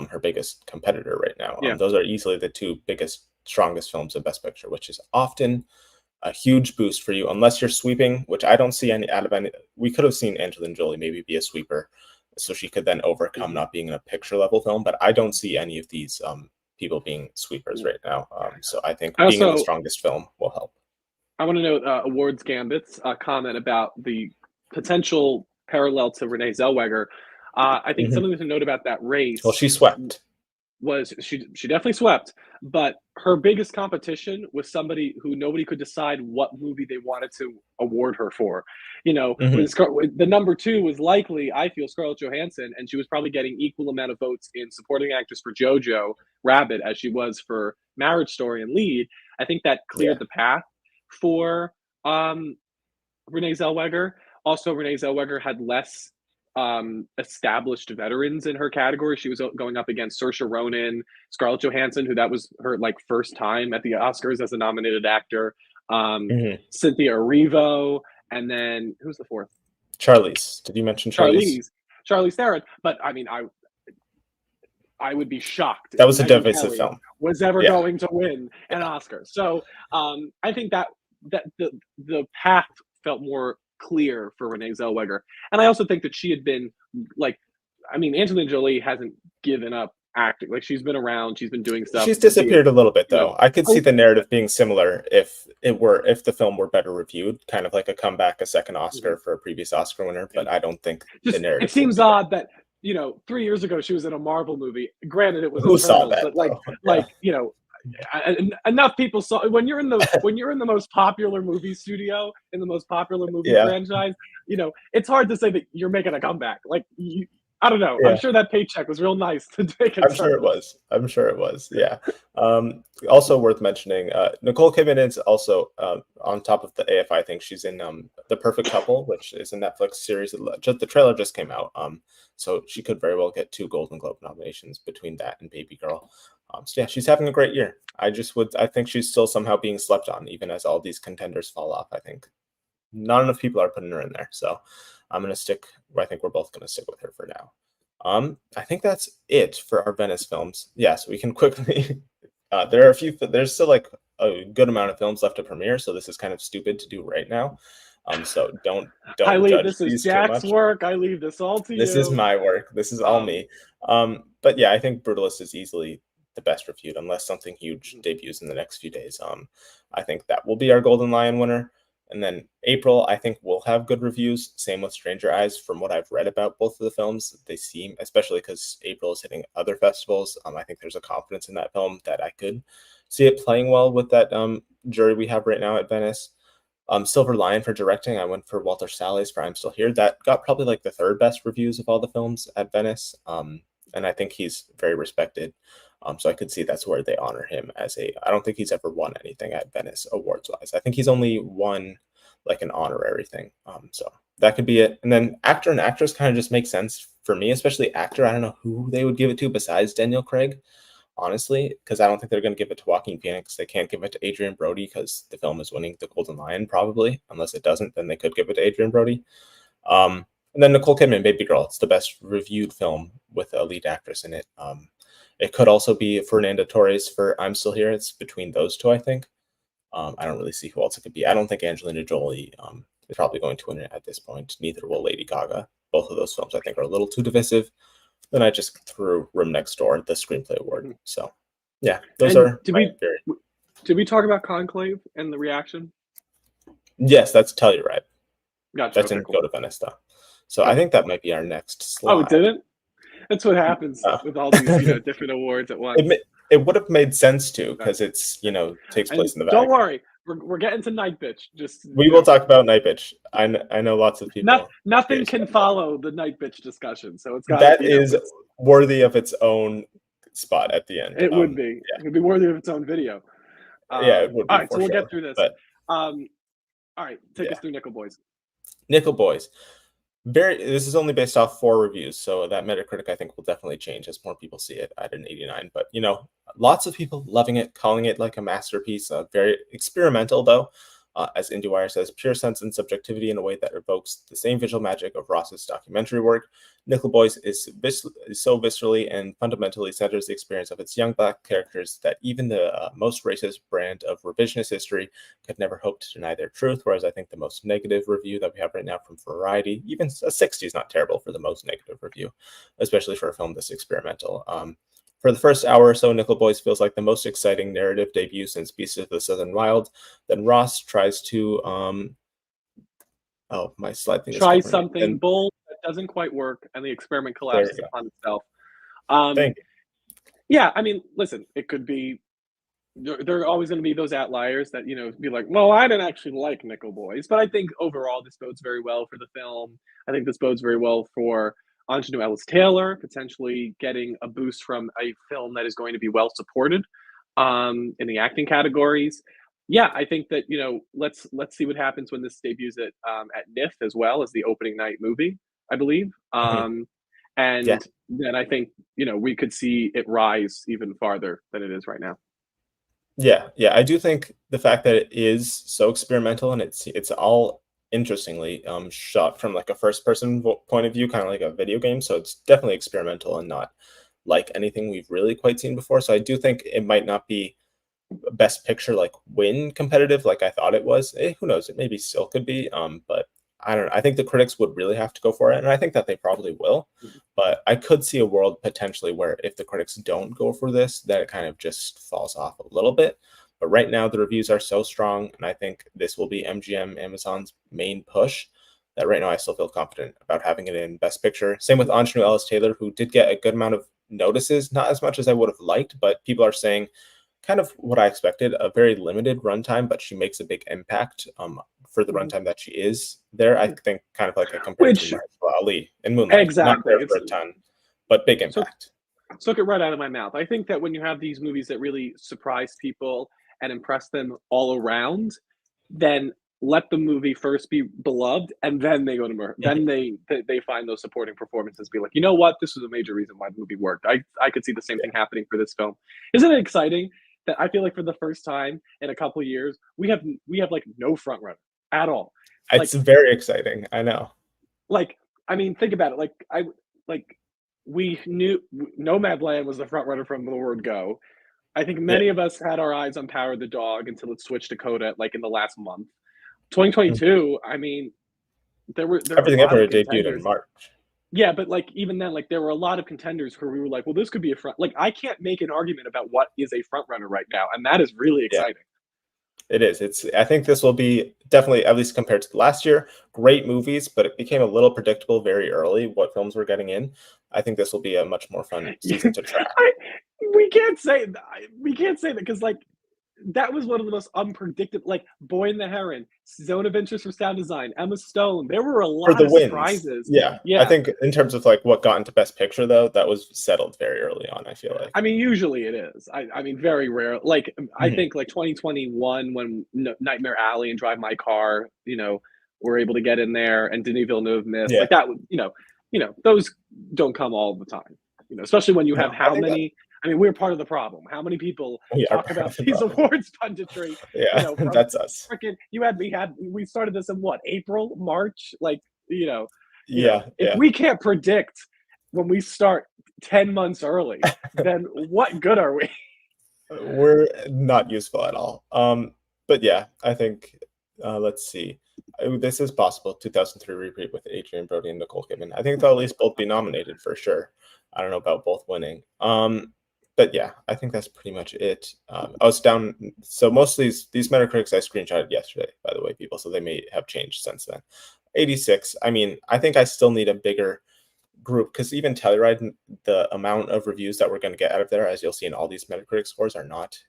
her biggest competitor right now. Those are easily the two biggest, strongest films of Best Picture, which is often a huge boost for you, unless you're sweeping, which I don't see any out of any. We could have seen Angelina Jolie maybe be a sweeper, so she could then overcome not being in a picture level film. But I don't see any of these people being sweepers right now. So I think being in the strongest film will help. I want to note Awards Gambit's comment about the potential parallel to Renee Zellweger. I think something to note about that race. Well, she swept. Was she definitely swept, but her biggest competition was somebody who nobody could decide what movie they wanted to award her for. You know, the number 2 was likely, I feel, Scarlett Johansson, and she was probably getting equal amount of votes in supporting actress for Jojo Rabbit as she was for Marriage Story and lead. I think that cleared the path for Renee Zellweger. Also, Renee Zellweger had less established veterans in her category. She was going up against Saoirse Ronan, Scarlett Johansson, who that was her like first time at the Oscars as a nominated actor. Cynthia Erivo, and then who's the fourth? Charlize. Did you mention Charlize? Charlize Theron. But I mean, I would be shocked. That was a divisive film. Was ever going to win an Oscar. So I think that the path felt more clear for Renee Zellweger. And I also think that she had been like, I mean, Angelina Jolie hasn't given up acting. Like, she's been around, she's been doing stuff. She's disappeared a little bit, though. I could see the narrative being similar if the film were better reviewed, kind of like a comeback, a second Oscar for a previous Oscar winner. But I don't think the narrative. It seems odd that 3 years ago she was in a Marvel movie. Granted, it was who saw that, but enough people saw. When you're in the most popular movie studio, in the most popular movie franchise, it's hard to say that you're making a comeback. Like, I don't know. I'm sure that paycheck was real nice to take it. I'm sure it was. Yeah. Also worth mentioning, Nicole Kidman is also on top of the AFI thing. She's in The Perfect Couple, which is a Netflix series. The trailer just came out. So she could very well get 2 Golden Globe nominations between that and Baby Girl. So yeah, she's having a great year. I think she's still somehow being slept on, even as all these contenders fall off. I think not enough people are putting her in there. So I think we're both going to stick with her for now. I think that's it for our Venice films. Yes, we can quickly. There's still like a good amount of films left to premiere, so this is kind of stupid to do right now. So don't judge this is these Jack's too much. work. I leave this all to you. This is my work. This is all me. But yeah, I think Brutalist is easily the best reviewed, unless something huge debuts in the next few days. I think that will be our Golden Lion winner. And then April, I think we'll have good reviews. Same with Stranger Eyes. From what I've read about both of the films, they seem, especially because April is hitting other festivals, I think there's a confidence in that film that I could see it playing well with that jury we have right now at Venice. Silver Lion for directing, I went for Walter Salles for I'm Still Here. That got probably like the 3rd best reviews of all the films at Venice. And I think he's very respected. So I could see that's where they honor him I don't think he's ever won anything at Venice awards-wise. I think he's only won like an honorary thing. So that could be it. And then actor and actress kind of just makes sense for me, especially actor. I don't know who they would give it to besides Daniel Craig, honestly, because I don't think they're going to give it to Joaquin Phoenix. They can't give it to Adrian Brody because the film is winning the Golden Lion, probably. Unless it doesn't, then they could give it to Adrian Brody. And then Nicole Kidman, Baby Girl. It's the best reviewed film with a lead actress in it. It could also be Fernanda Torres for I'm Still Here. It's between those two, I think. I don't really see who else it could be. I don't think Angelina Jolie is probably going to win it at this point. Neither will Lady Gaga. Both of those films, I think, are a little too divisive. Then I just threw Room Next Door, the screenplay award. So, yeah, those are my theory. Did we talk about Conclave and the reaction? Yes, that's Telluride. Gotcha. That didn't go to Venice, though. So I think that might be our next slide. Oh, it didn't? That's what happens with all these different awards at once. It would have made sense to, because it's takes place in the Vatican. Don't worry, we're getting to Nightbitch. We will talk about Nightbitch. I know lots of people. Nothing can follow the Nightbitch discussion, so that is worthy of its own spot at the end. It would be. Yeah. It would be worthy of its own video. It would be. All right, so we'll get through this. All right, take us through Nickel Boys. Nickel Boys. This is only based off 4 reviews, so that Metacritic I think will definitely change as more people see it at an 89. But lots of people loving it, calling it like a masterpiece. Very experimental though, as IndieWire says, pure sense and subjectivity in a way that evokes the same visual magic of Ross's documentary work. Nickel Boys is so viscerally and fundamentally centers the experience of its young Black characters that even the most racist brand of revisionist history could never hope to deny their truth, whereas I think the most negative review that we have right now from Variety, even a 60 is not terrible for the most negative review, especially for a film this experimental. For the first hour or so, Nickel Boys feels like the most exciting narrative debut since Beasts of the Southern Wild. Then Ross tries to my slide thing try something bold doesn't quite work, and the experiment There collapses you go. upon itself. Um, Thank you. yeah, I mean, listen, it could be there are always going to be those outliers that be like, well, I didn't actually like Nickel Boys, but I think overall this bodes very well for the film. I think this bodes very well for Anjanou Ellis Taylor potentially getting a boost from a film that is going to be well supported in the acting categories. Yeah, I think that let's see what happens when this debuts at NIF as well as the opening night movie, I believe. Mhm. Yeah. And then I think we could see it rise even farther than it is right now. Yeah, yeah, I do think the fact that it is so experimental and it's all interestingly shot from like a first person point of view, kind of like a video game. So it's definitely experimental and not like anything we've really quite seen before. So I do think it might not be best picture like win competitive like I thought it was. Who knows? It maybe still could be. But I don't know. I think the critics would really have to go for it, and I think that they probably will. But I could see a world potentially where if the critics don't go for this, that it kind of just falls off a little bit. But right now the reviews are so strong, and I think this will be MGM Amazon's main push. That right now I still feel confident about having it in Best Picture. Same with Anjanou Ellis Taylor, who did get a good amount of notices, not as much as I would have liked, but people are saying kind of what I expected, a very limited runtime, but she makes a big impact for the Mhm. runtime that she is there. I think kind of like a compared to Which Mahershala Ali in Moonlight, not exactly, there it's for a ton, but big so impact. took it right out of my mouth. I think that when you have these movies that really surprise people and impress them all around, then let the movie first be beloved, and then they go to Mhm. then they find those supporting performances. Be like, you know what, this was a major reason why the movie worked. I could see the same Yeah, thing happening for this film. Isn't it exciting that I feel like for the first time in a couple of years we have like no front runner at all. it's Like very exciting. I know. like I mean, think about it. Like we knew Nomadland was the front runner from the word go. I think Yeah, many of us had our eyes on Power the Dog until it switched to Coda like in the last month. Mhm. 2022, I mean, there are a Everything lot of Everywhere debuted in contenders. March. Yeah, but like even then, like there were a lot of contenders where we were like, well, this could be a front. Like I can't make an argument about what is a front runner right now, and that is really Yeah. exciting. It is. It's. I think this will be definitely, at least compared to last year, great movies, but it became a little predictable very early what films were getting in. I think this will be a much more fun season to track. I, we can't say that. We can't say that because like that was one of the most unpredictable. Like Boy and the Heron, Zone of Interest for sound design, Emma Stone. There were a For lot the of wins, surprises. yeah. I Yeah, think in terms of like what got into Best Picture though, that was settled very early on. I feel like. I mean, usually it is. I mean, very rare. Like I Mhm. think like 2021 when Nightmare Alley and Drive My Car, were able to get in there, and Denis Villeneuve missed. Yeah. Like that would those don't come all the time. Especially when you No, have I how think that many. I mean, we're part of the problem. How many people we are talk part about of the these problem. awards punditry? Yeah, From that's us. freaking we started this in what, April, March? Like Yeah, if yeah. we can't predict when we start 10 months early, then what good are we? We're not useful at all. But yeah, I think let's see. This is possible. 2003 repeat with Adrian Brody and Nicole Kidman. I think they'll at least both be nominated for sure. I don't know about both winning. But yeah, I think that's pretty much it. I was down. So most of these Metacritics I screenshotted yesterday, by the way, people. So they may have changed since then. 86. I mean, I think I still need a bigger group because even Telluride, the amount of reviews that we're going to get out of there, as you'll see in all these Metacritic scores, are not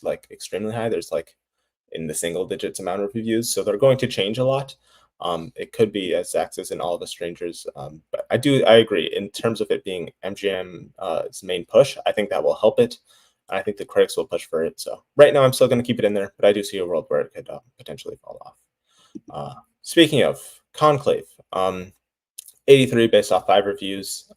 like extremely high. There's like in the single digits amount of reviews, so they're going to change a lot. It could be as Zach says in All of Us Strangers, but I agree in terms of it being MGM's main push. I think that will help it. I think the critics will push for it. So right now, I'm still going to keep it in there, but I do see a world where it could potentially fall off. Speaking of Conclave, 83 based off 5 reviews.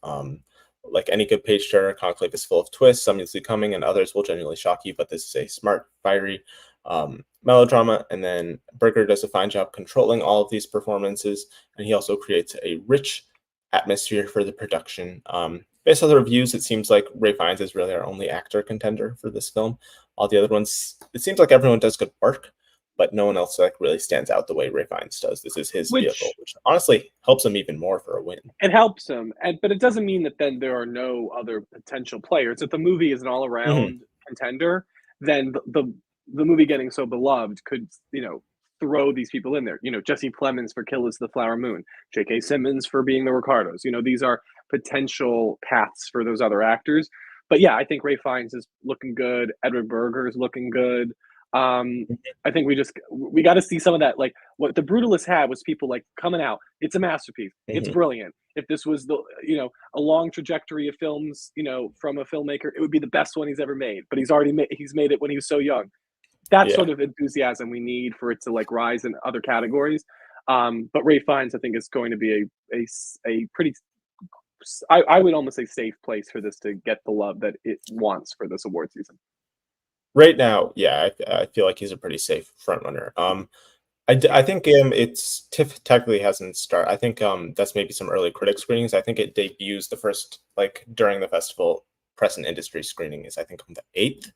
Like any good page turner, Conclave is full of twists, some you'll see coming, and others will genuinely shock you. But this is a smart, fiery melodrama. And then Berger does a fine job controlling all of these performances, and he also creates a rich atmosphere for the production. Based on the reviews, it seems like Ray Fiennes is really our only actor contender for this film. All the other ones, it seems like everyone does good work, but no one else like really stands out the way Ray Fiennes does. This is his vehicle, Which which honestly helps him even more for a win. it helps him, but it doesn't mean that then there are no other potential players. If the movie is an all Mhm. around contender, then the movie getting so beloved could throw these people in there. Jesse Plemons for Kill is the Flower Moon, J.K. Simmons for being the Ricardos. These are potential paths for those other actors. But yeah, I think Ray Fiennes is looking good. Edward Berger is looking good. I think we got to see some of that. Like what the Brutalist had was people like coming out. It's a masterpiece. It's brilliant. If this was a long trajectory of films, from a filmmaker, it would be the best one he's ever made. But he's made it when he was so young. That sort of enthusiasm we need for it to like rise in other categories. But Ray Fiennes, I think, is going to be a pretty, I would almost say, safe place for this to get the love that it wants for this award season. Right now, yeah, I feel like he's a pretty safe front runner. I think it's TIFF technically hasn't started. I think that's maybe some early critic screenings. I think it debuts the first, like during the festival press and industry screening is I think on the 8th.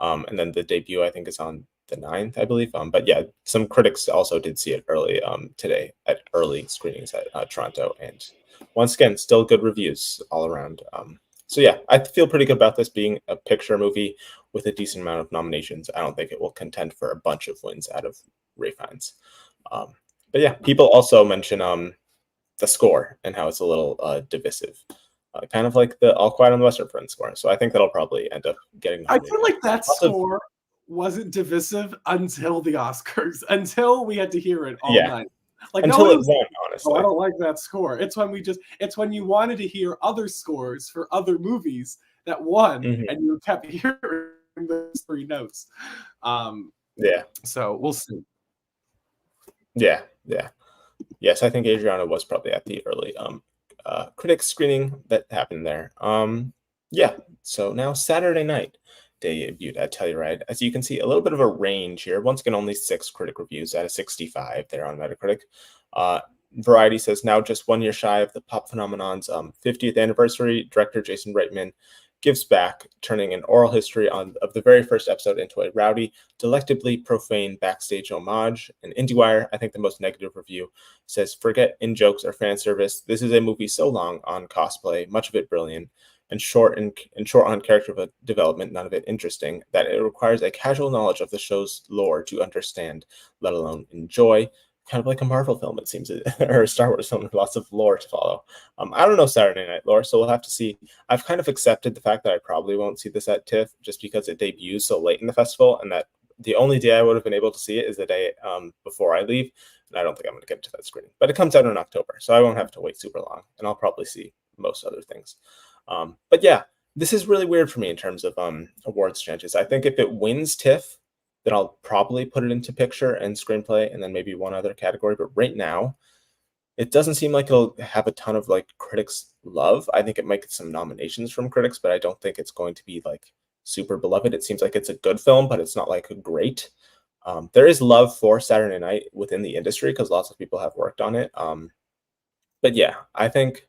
And then the debut I think is on the 9th, I believe. But yeah, some critics also did see it early today at early screenings at Toronto, and once again, still good reviews all around. So yeah, I feel pretty good about this being a picture movie with a decent amount of nominations. I don't think it will contend for a bunch of wins out of Ray Fiennes. But yeah, people also mention the score and how it's a little divisive. Kind of like the All Quiet on the Western Front score. So I think that'll probably end up getting nominated. I feel like that score wasn't divisive until the Oscars, until we had to hear it all night. Like until it won, honestly. Oh, I don't like that score. It's when you wanted to hear other scores for other movies that won, and you kept hearing those 3 notes. So we'll see. Yeah. Yes, I think Adriana was probably at the early critics screening that happened there. So now Saturday night debuted at Telluride. As you can see, a little bit of a range here. Once again, only 6 critic reviews out of 65 there on Metacritic. Variety says, now just 1 year shy of the pop phenomenon's 50th anniversary, director Jason Reitman gives back, turning an oral history of the very first episode into a rowdy, delectably profane backstage homage. And IndieWire, I think the most negative review, says, forget in-jokes or fan service. This is a movie so long on cosplay, much of it brilliant, and short on character development, none of it interesting, that it requires a casual knowledge of the show's lore to understand, let alone enjoy. Kind of like a Marvel film, it seems, or a Star Wars film with lots of lore to follow. I don't know Saturday Night lore, so we'll have to see. I've kind of accepted the fact that I probably won't see this at TIFF just because it debuts so late in the festival, and that the only day I would have been able to see it is the day before I leave, and I don't think I'm going to get to that screening. But it comes out in October, so I won't have to wait super long, and I'll probably see most other things. But yeah, this is really weird for me in terms of awards chances. I think if it wins TIFF, then I'll probably put it into picture and screenplay and then maybe one other category. But right now, it doesn't seem like it'll have a ton of like critics love. I think it might get some nominations from critics, but I don't think it's going to be like super beloved. It seems like it's a good film, but it's not like great. There is love for Saturday Night within the industry because lots of people have worked on it. But yeah, I think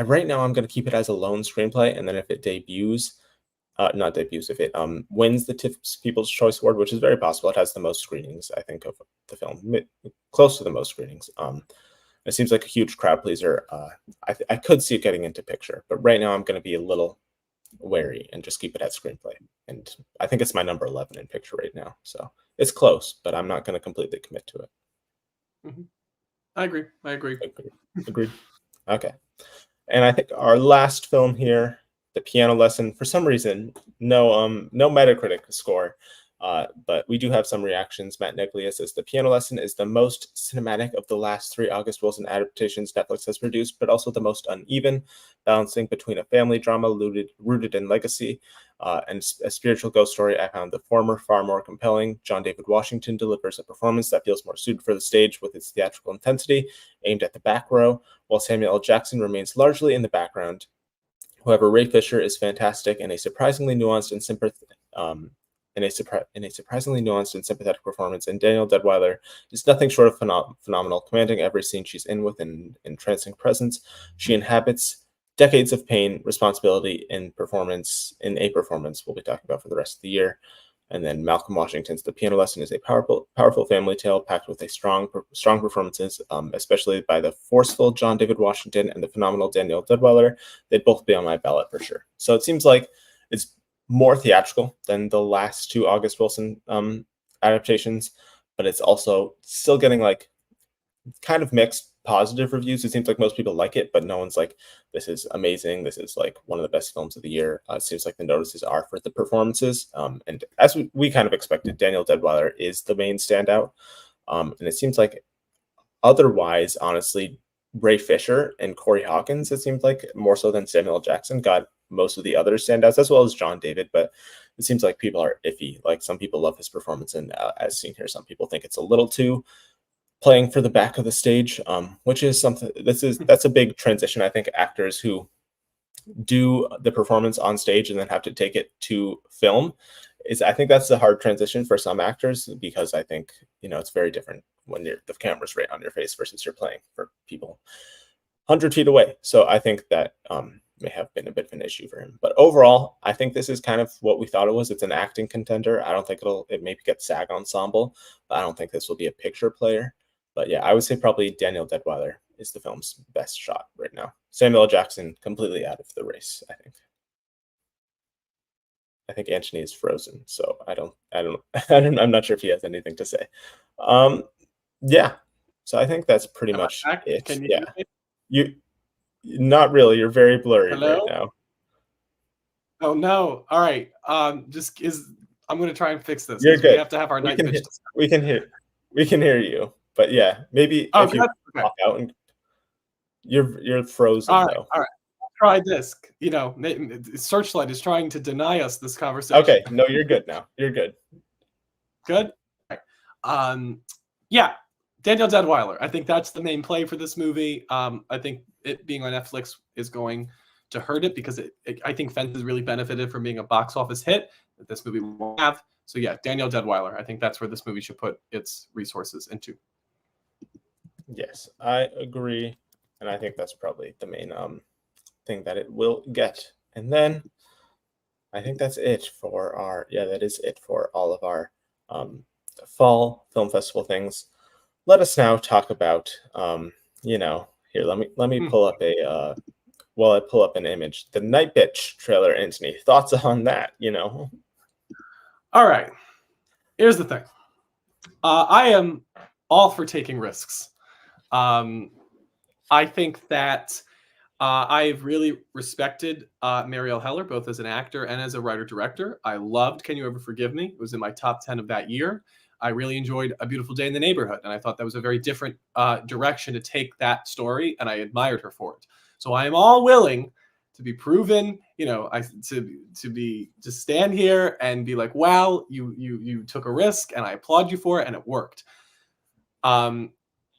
right now I'm going to keep it as a lone screenplay, and then if it debuts, if it wins the TIFF's People's Choice Award, which is very possible, it has the most screenings, I think, of the film, close to the most screenings. It seems like a huge crowd pleaser. I could see it getting into picture, but right now I'm going to be a little wary and just keep it at screenplay. And I think it's my number 11 in picture right now, so it's close, but I'm not going to completely commit to it. I agree. Agreed. Okay. And I think our last film here, The Piano Lesson, for some reason, no Metacritic score, but we do have some reactions. Matt Neglia says, The Piano Lesson is the most cinematic of the last 3 August Wilson adaptations Netflix has produced, but also the most uneven, balancing between a family drama rooted in legacy and a spiritual ghost story. I found the former far more compelling. John David Washington delivers a performance that feels more suited for the stage with its theatrical intensity, aimed at the back row, while Samuel L. Jackson remains largely in the background. However, Ray Fisher is fantastic in a surprisingly nuanced and sympathetic performance, and Danielle Deadwyler is nothing short of phenomenal, commanding every scene she's in with an entrancing presence. She inhabits decades of pain, responsibility, in a performance we'll be talking about for the rest of the year. And then Malcolm Washington's The Piano Lesson is a powerful family tale packed with strong performances, especially by the forceful John David Washington and the phenomenal Danielle Deadwyler. They'd both be on my ballot for sure. So it seems like it's more theatrical than the last 2 August Wilson adaptations, but it's also still getting like kind of mixed positive reviews. It seems like most people like it, but no one's like, this is amazing. This is like one of the best films of the year. It seems like the notices are for the performances. And as we kind of expected, Daniel Deadwyler is the main standout. And it seems like otherwise, honestly, Ray Fisher and Corey Hawkins, it seemed like more so than Samuel L. Jackson, got most of the other standouts, as well as John David. But it seems like people are iffy. Like some people love his performance, and as seen here, some people think it's a little too playing for the back of the stage, which is something. That's a big transition. I think actors who do the performance on stage and then have to take it to film I think that's a hard transition for some actors, because I think, it's very different when the camera's right on your face versus you're playing for people 100 feet away. So I think that may have been a bit of an issue for him. But overall, I think this is kind of what we thought it was. It's an acting contender. I don't think it maybe get SAG ensemble, but I don't think this will be a picture player. But yeah, I would say probably Daniel Deadwyler is the film's best shot right now. Samuel L. Jackson completely out of the race, I think. I think Antony is frozen, so I'm not sure if he has anything to say. Yeah. So I think that's pretty much it. Can you hear me? You not really. You're very blurry right now. Oh no. All right. I'm gonna try and fix this. You're good. We have to have our night bitch. We can hear you. But yeah, maybe if you walk out and you're frozen though. All right. Try this. Searchlight is trying to deny us this conversation. Okay, no, you're good now. You're good. Good. Yeah, Daniel Deadwyler. I think that's the main play for this movie. I think it being on Netflix is going to hurt it, because I think Fences really benefited from being a box office hit that this movie won't have. So yeah, Daniel Deadwyler. I think that's where this movie should put its resources into. Yes, I agree, and I think that's probably the main thing that it will get. And then I think that's it for that is it for all of our fall film festival things. Let us now talk about here, let me pull up I pull up an image, the Nightbitch trailer. Antony, thoughts on that? All right, here's the thing. I am all for taking risks. I think that I've really respected Marielle Heller, both as an actor and as a writer-director. I loved Can You Ever Forgive Me? It was in my top 10 of that year. I really enjoyed A Beautiful Day in the Neighborhood, and I thought that was a very different direction to take that story, and I admired her for it. So I am all willing to be proven, to stand here and be like, wow, you took a risk, and I applaud you for it, and it worked.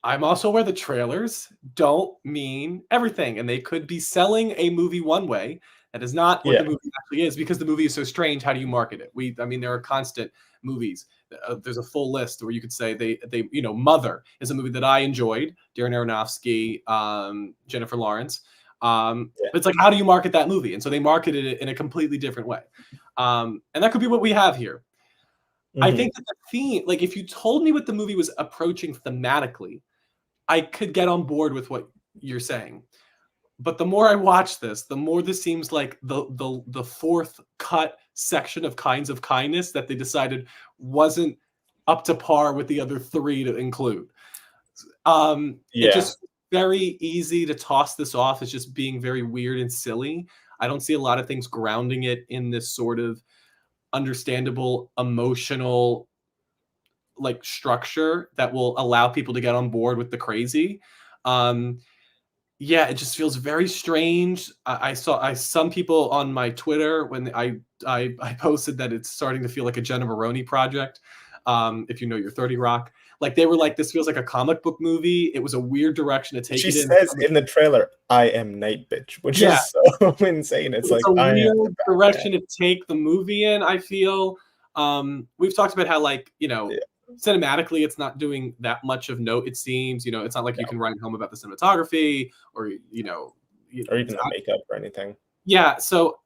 I'm also aware the trailers don't mean everything, and they could be selling a movie one way. That is not what the movie actually is, because the movie is so strange. How do you market it? There are constant movies. There's a full list where you could say Mother is a movie that I enjoyed, Darren Aronofsky, Jennifer Lawrence. But it's like, how do you market that movie? And so they marketed it in a completely different way. And that could be what we have here. Mm-hmm. I think that the theme, like if you told me what the movie was approaching thematically, I could get on board with what you're saying. But the more I watch this, the more this seems like the fourth cut section of Kinds of Kindness that they decided wasn't up to par with the other three to include. It's just very easy to toss this off as just being very weird and silly. I don't see a lot of things grounding it in this sort of understandable, emotional structure that will allow people to get on board with the crazy. It just feels very strange. I saw some people on my Twitter when I posted that it's starting to feel like a Jenna Maroney project. If you know your 30 Rock, they were like, this feels like a comic book movie. It was a weird direction to take it in. She says in the trailer, "I am Nightbitch," which is so insane. It's like a weird direction to take the movie in. I feel we've talked about how cinematically it's not doing that much of note. It seems it's not like you can write home about the cinematography or even the makeup or anything. So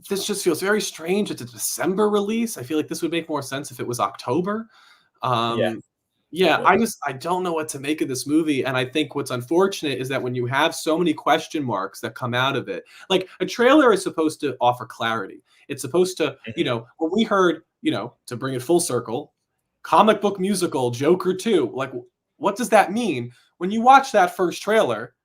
this just feels very strange. It's a December release. I feel like this would make more sense if it was October. I don't know what to make of this movie. And I think what's unfortunate is that when you have so many question marks that come out of it, like a trailer is supposed to offer clarity. It's supposed to, when we heard, to bring it full circle, comic book musical, Joker 2. Like, what does that mean? When you watch that first trailer,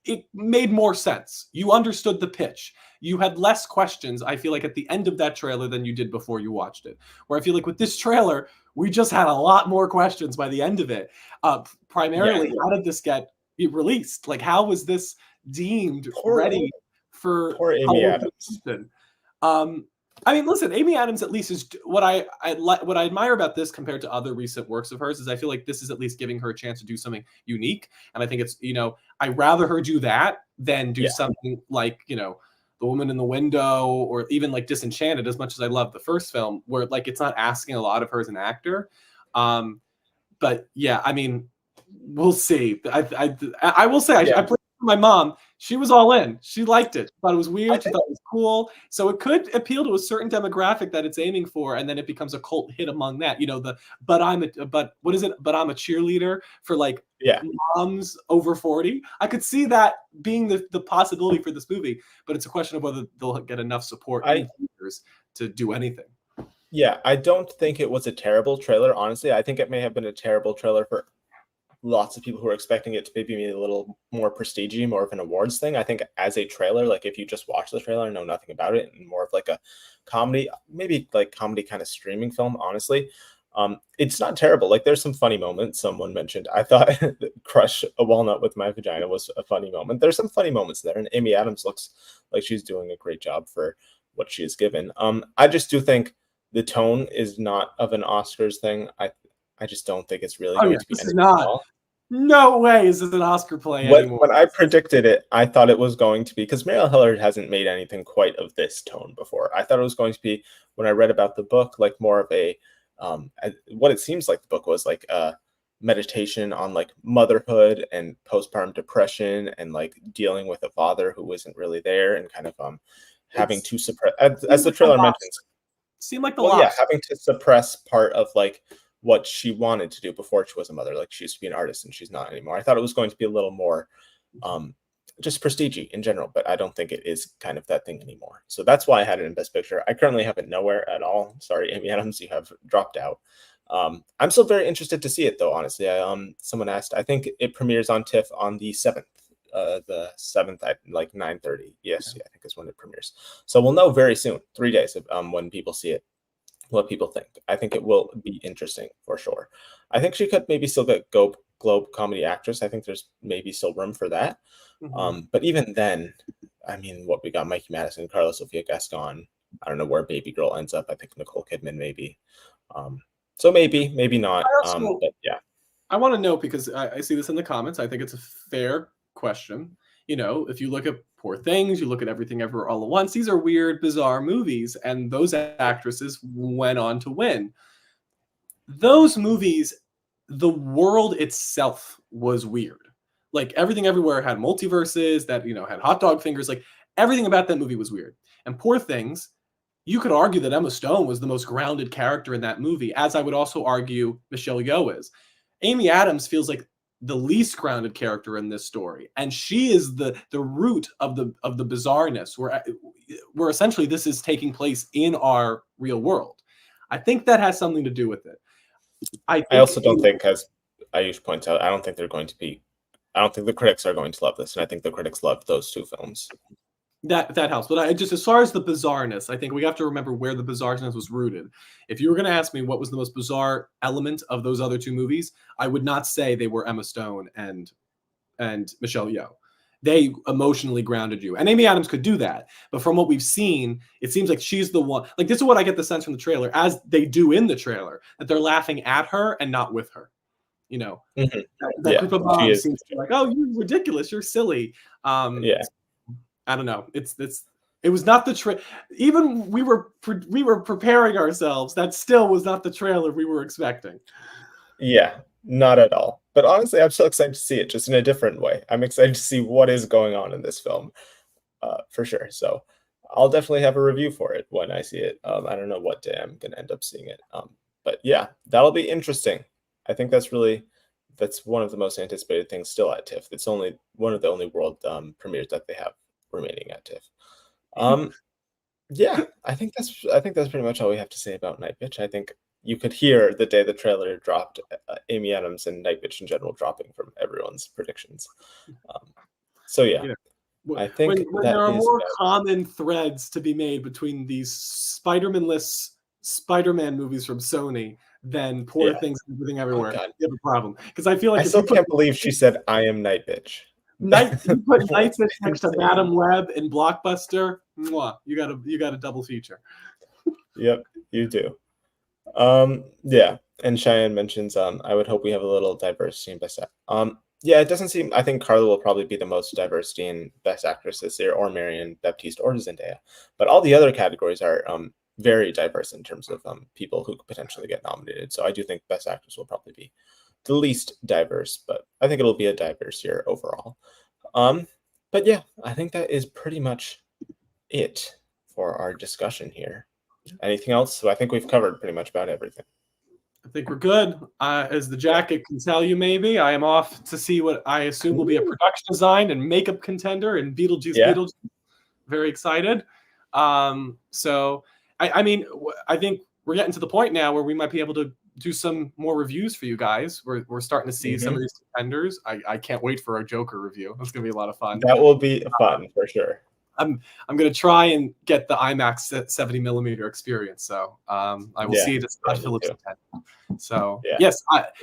it made more sense. You understood the pitch. You had less questions, I feel like, at the end of that trailer than you did before you watched it. Where I feel like with this trailer, we just had a lot more questions by the end of it. Primarily, how did this get released? Like, how was this deemed ready for poor Amy Adams? I mean, listen, Amy Adams at least is what I admire about this compared to other recent works of hers is I feel like this is at least giving her a chance to do something unique. And I think it's, I'd rather her do that than do something like, The Woman in the Window or even like Disenchanted, as much as I love the first film, where like it's not asking a lot of her as an actor. But yeah, I mean, we'll see. I will say, I played with my mom. She was all in. She liked it. Thought it was weird. She thought it was cool. So it could appeal to a certain demographic that it's aiming for, and then it becomes a cult hit among that. But I'm a cheerleader for like moms over 40. I could see that being the possibility for this movie, but it's a question of whether they'll get enough support in theaters to do anything. Yeah, I don't think it was a terrible trailer. Honestly, I think it may have been a terrible trailer for lots of people who are expecting it to maybe be a little more prestige-y, more of an awards thing. I think as a trailer, like if you just watch the trailer and know nothing about it, and more of like a comedy, maybe like comedy kind of streaming film, honestly, it's not terrible. Like there's some funny moments. Someone mentioned, I thought Crush a Walnut with My Vagina was a funny moment. There's some funny moments there, and Amy Adams looks like she's doing a great job for what she is given. I just do think the tone is not of an Oscars thing. I just don't think it's really going to be anything at all. No way is it an Oscar play anymore. When I predicted it, I thought it was going to be, because Marielle Heller hasn't made anything quite of this tone before. I thought it was going to be, when I read about the book, like more of a, what it seems like the book was, like a meditation on like motherhood and postpartum depression and like dealing with a father who isn't really there and kind of having to suppress, as the trailer mentions. Seemed like having to suppress part of like what she wanted to do before she was a mother. Like she used to be an artist and she's not anymore. I thought it was going to be a little more just prestige-y in general, but I don't think it is kind of that thing anymore. So that's why I had it in Best Picture. I currently have it nowhere at all. Sorry, Amy Adams, you have dropped out. I'm still very interested to see it though, honestly. Someone asked, I think it premieres on TIFF on the 7th. The 7th at like 9:30. Yes, I think is when it premieres. So we'll know very soon, 3 days, when people see it, what people think. I think it will be interesting for sure. I think she could maybe still get Globe Comedy Actress. I think there's maybe still room for that. But even then, I mean, what we got: Mikey Madison, Carla Sofia Gascon. I don't know where Baby Girl ends up. I think Nicole Kidman maybe. So maybe not. But yeah, I want to know, because I see this in the comments. I think it's a fair question. If you look at Poor Things, you look at Everything Everywhere All at Once, these are weird, bizarre movies, and those actresses went on to win. Those movies, the world itself was weird. Like Everything Everywhere had multiverses that, had hot dog fingers. Like everything about that movie was weird. And Poor Things, you could argue that Emma Stone was the most grounded character in that movie, as I would also argue Michelle Yeoh is. Amy Adams feels like the least grounded character in this story, and she is the root of the bizarreness, where essentially this is taking place in our real world. I think that has something to do with it. I also don't think, as Ayush points out, I don't think the critics are going to love this, and I think the critics loved those two films. That helps, but just as far as the bizarreness, I think we have to remember where the bizarreness was rooted. If you were going to ask me what was the most bizarre element of those other two movies, I would not say they were Emma Stone and Michelle Yeoh. They emotionally grounded you, and Amy Adams could do that. But from what we've seen, it seems like she's the one. Like this is what I get the sense from the trailer, as they do in the trailer, that they're laughing at her and not with her. That group of moms seems to be like, "Oh, you're ridiculous. You're silly." I don't know. It was not the even we were preparing ourselves. That still was not the trailer we were expecting. Yeah, not at all. But honestly, I'm so excited to see it, just in a different way. I'm excited to see what is going on in this film, for sure. So I'll definitely have a review for it when I see it. I don't know what day I'm going to end up seeing it. But yeah, that'll be interesting. I think that's one of the most anticipated things still at TIFF. It's only one of the only world premieres that they have remaining at TIFF. Yeah, I think that's pretty much all we have to say about Nightbitch. I think you could hear the day the trailer dropped, Amy Adams and Nightbitch in general dropping from everyone's predictions. So yeah. I think when that there are is more common threads to be made between these Spider-Man-less Spider-Man movies from Sony than Poor Things and Everything Everywhere, God. you have a problem. Because I feel like I still can't believe she said, "I am Nightbitch." You put Nightbitch next to Madam Web in Blockbuster, mwah, you got a double feature. Yep, you do. Yeah, and Cheyenne mentions, I would hope we have a little diversity in Best Act. Yeah, it doesn't seem. I think Carla will probably be the most diversity in Best Actress this year, or Marion Baptiste, or Zendaya. But all the other categories are very diverse in terms of people who could potentially get nominated. So I do think Best Actress will probably be the least diverse, but I think it'll be a diverse year overall. But yeah, I think that is pretty much it for our discussion here. Anything else? So I think we've covered pretty much about everything. I think we're good. As the jacket can tell you, maybe I am off to see what I assume will be a production design and makeup contender in Beetlejuice. Beetlejuice. Very excited. So I mean, I think we're getting to the point now where we might be able to do some more reviews for you guys. We're starting to see some of these contenders. I can't wait for our Joker review. That's gonna be a lot of fun. That will be fun for sure. I'm gonna try and get the IMAX 70mm experience. So I will see it at Scott Phillips. So yes, but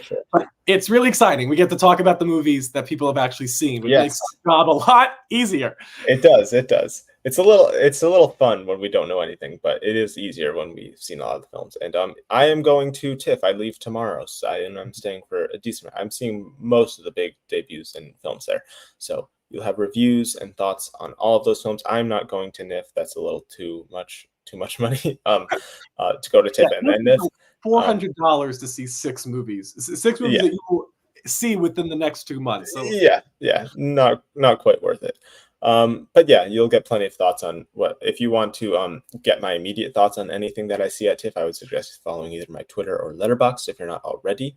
it's really exciting. We get to talk about the movies that people have actually seen, which makes our job a lot easier. It does. It does. It's a little fun when we don't know anything, but it is easier when we've seen a lot of the films. And I am going to TIFF. I leave tomorrow, so I'm staying for a decent. I'm seeing most of the big debuts and films there. So you'll have reviews and thoughts on all of those films. I'm not going to NIF. That's a little too much money to go to TIFF and NIF. $400 to see 6 movies. 6 movies that you will see within the next 2 months. So. Yeah, not quite worth it. But yeah, you'll get plenty of thoughts on what. If you want to get my immediate thoughts on anything that I see at TIFF, I would suggest following either my Twitter or Letterboxd if you're not already.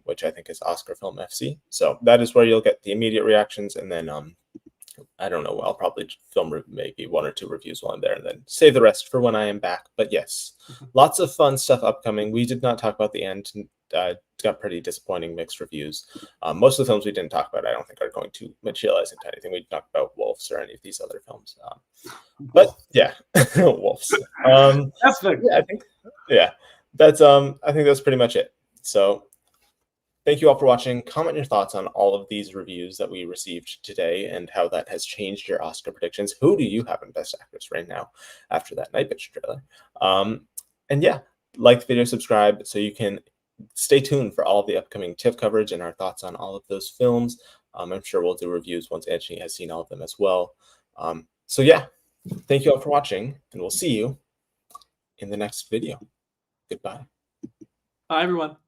Which I think is Oscar Film FC. So that is where you'll get the immediate reactions, and then I don't know. I'll probably film maybe 1 or 2 reviews while I'm there, and then save the rest for when I am back. But yes, lots of fun stuff upcoming. We did not talk about the end. Got pretty disappointing mixed reviews. Most of the films we didn't talk about, I don't think, are going to materialize into anything. We talked about Wolves or any of these other films. But yeah, Wolves. That's big. Yeah, I think. Yeah, that's. I think that's pretty much it. So. Thank you all for watching. Comment your thoughts on all of these reviews that we received today and how that has changed your Oscar predictions. Who do you have in Best Actress right now after that Nightbitch trailer? And yeah, like the video, subscribe so you can stay tuned for all of the upcoming TIFF coverage and our thoughts on all of those films. I'm sure we'll do reviews once Anthony has seen all of them as well. So yeah, thank you all for watching, and we'll see you in the next video. Goodbye. Bye, everyone.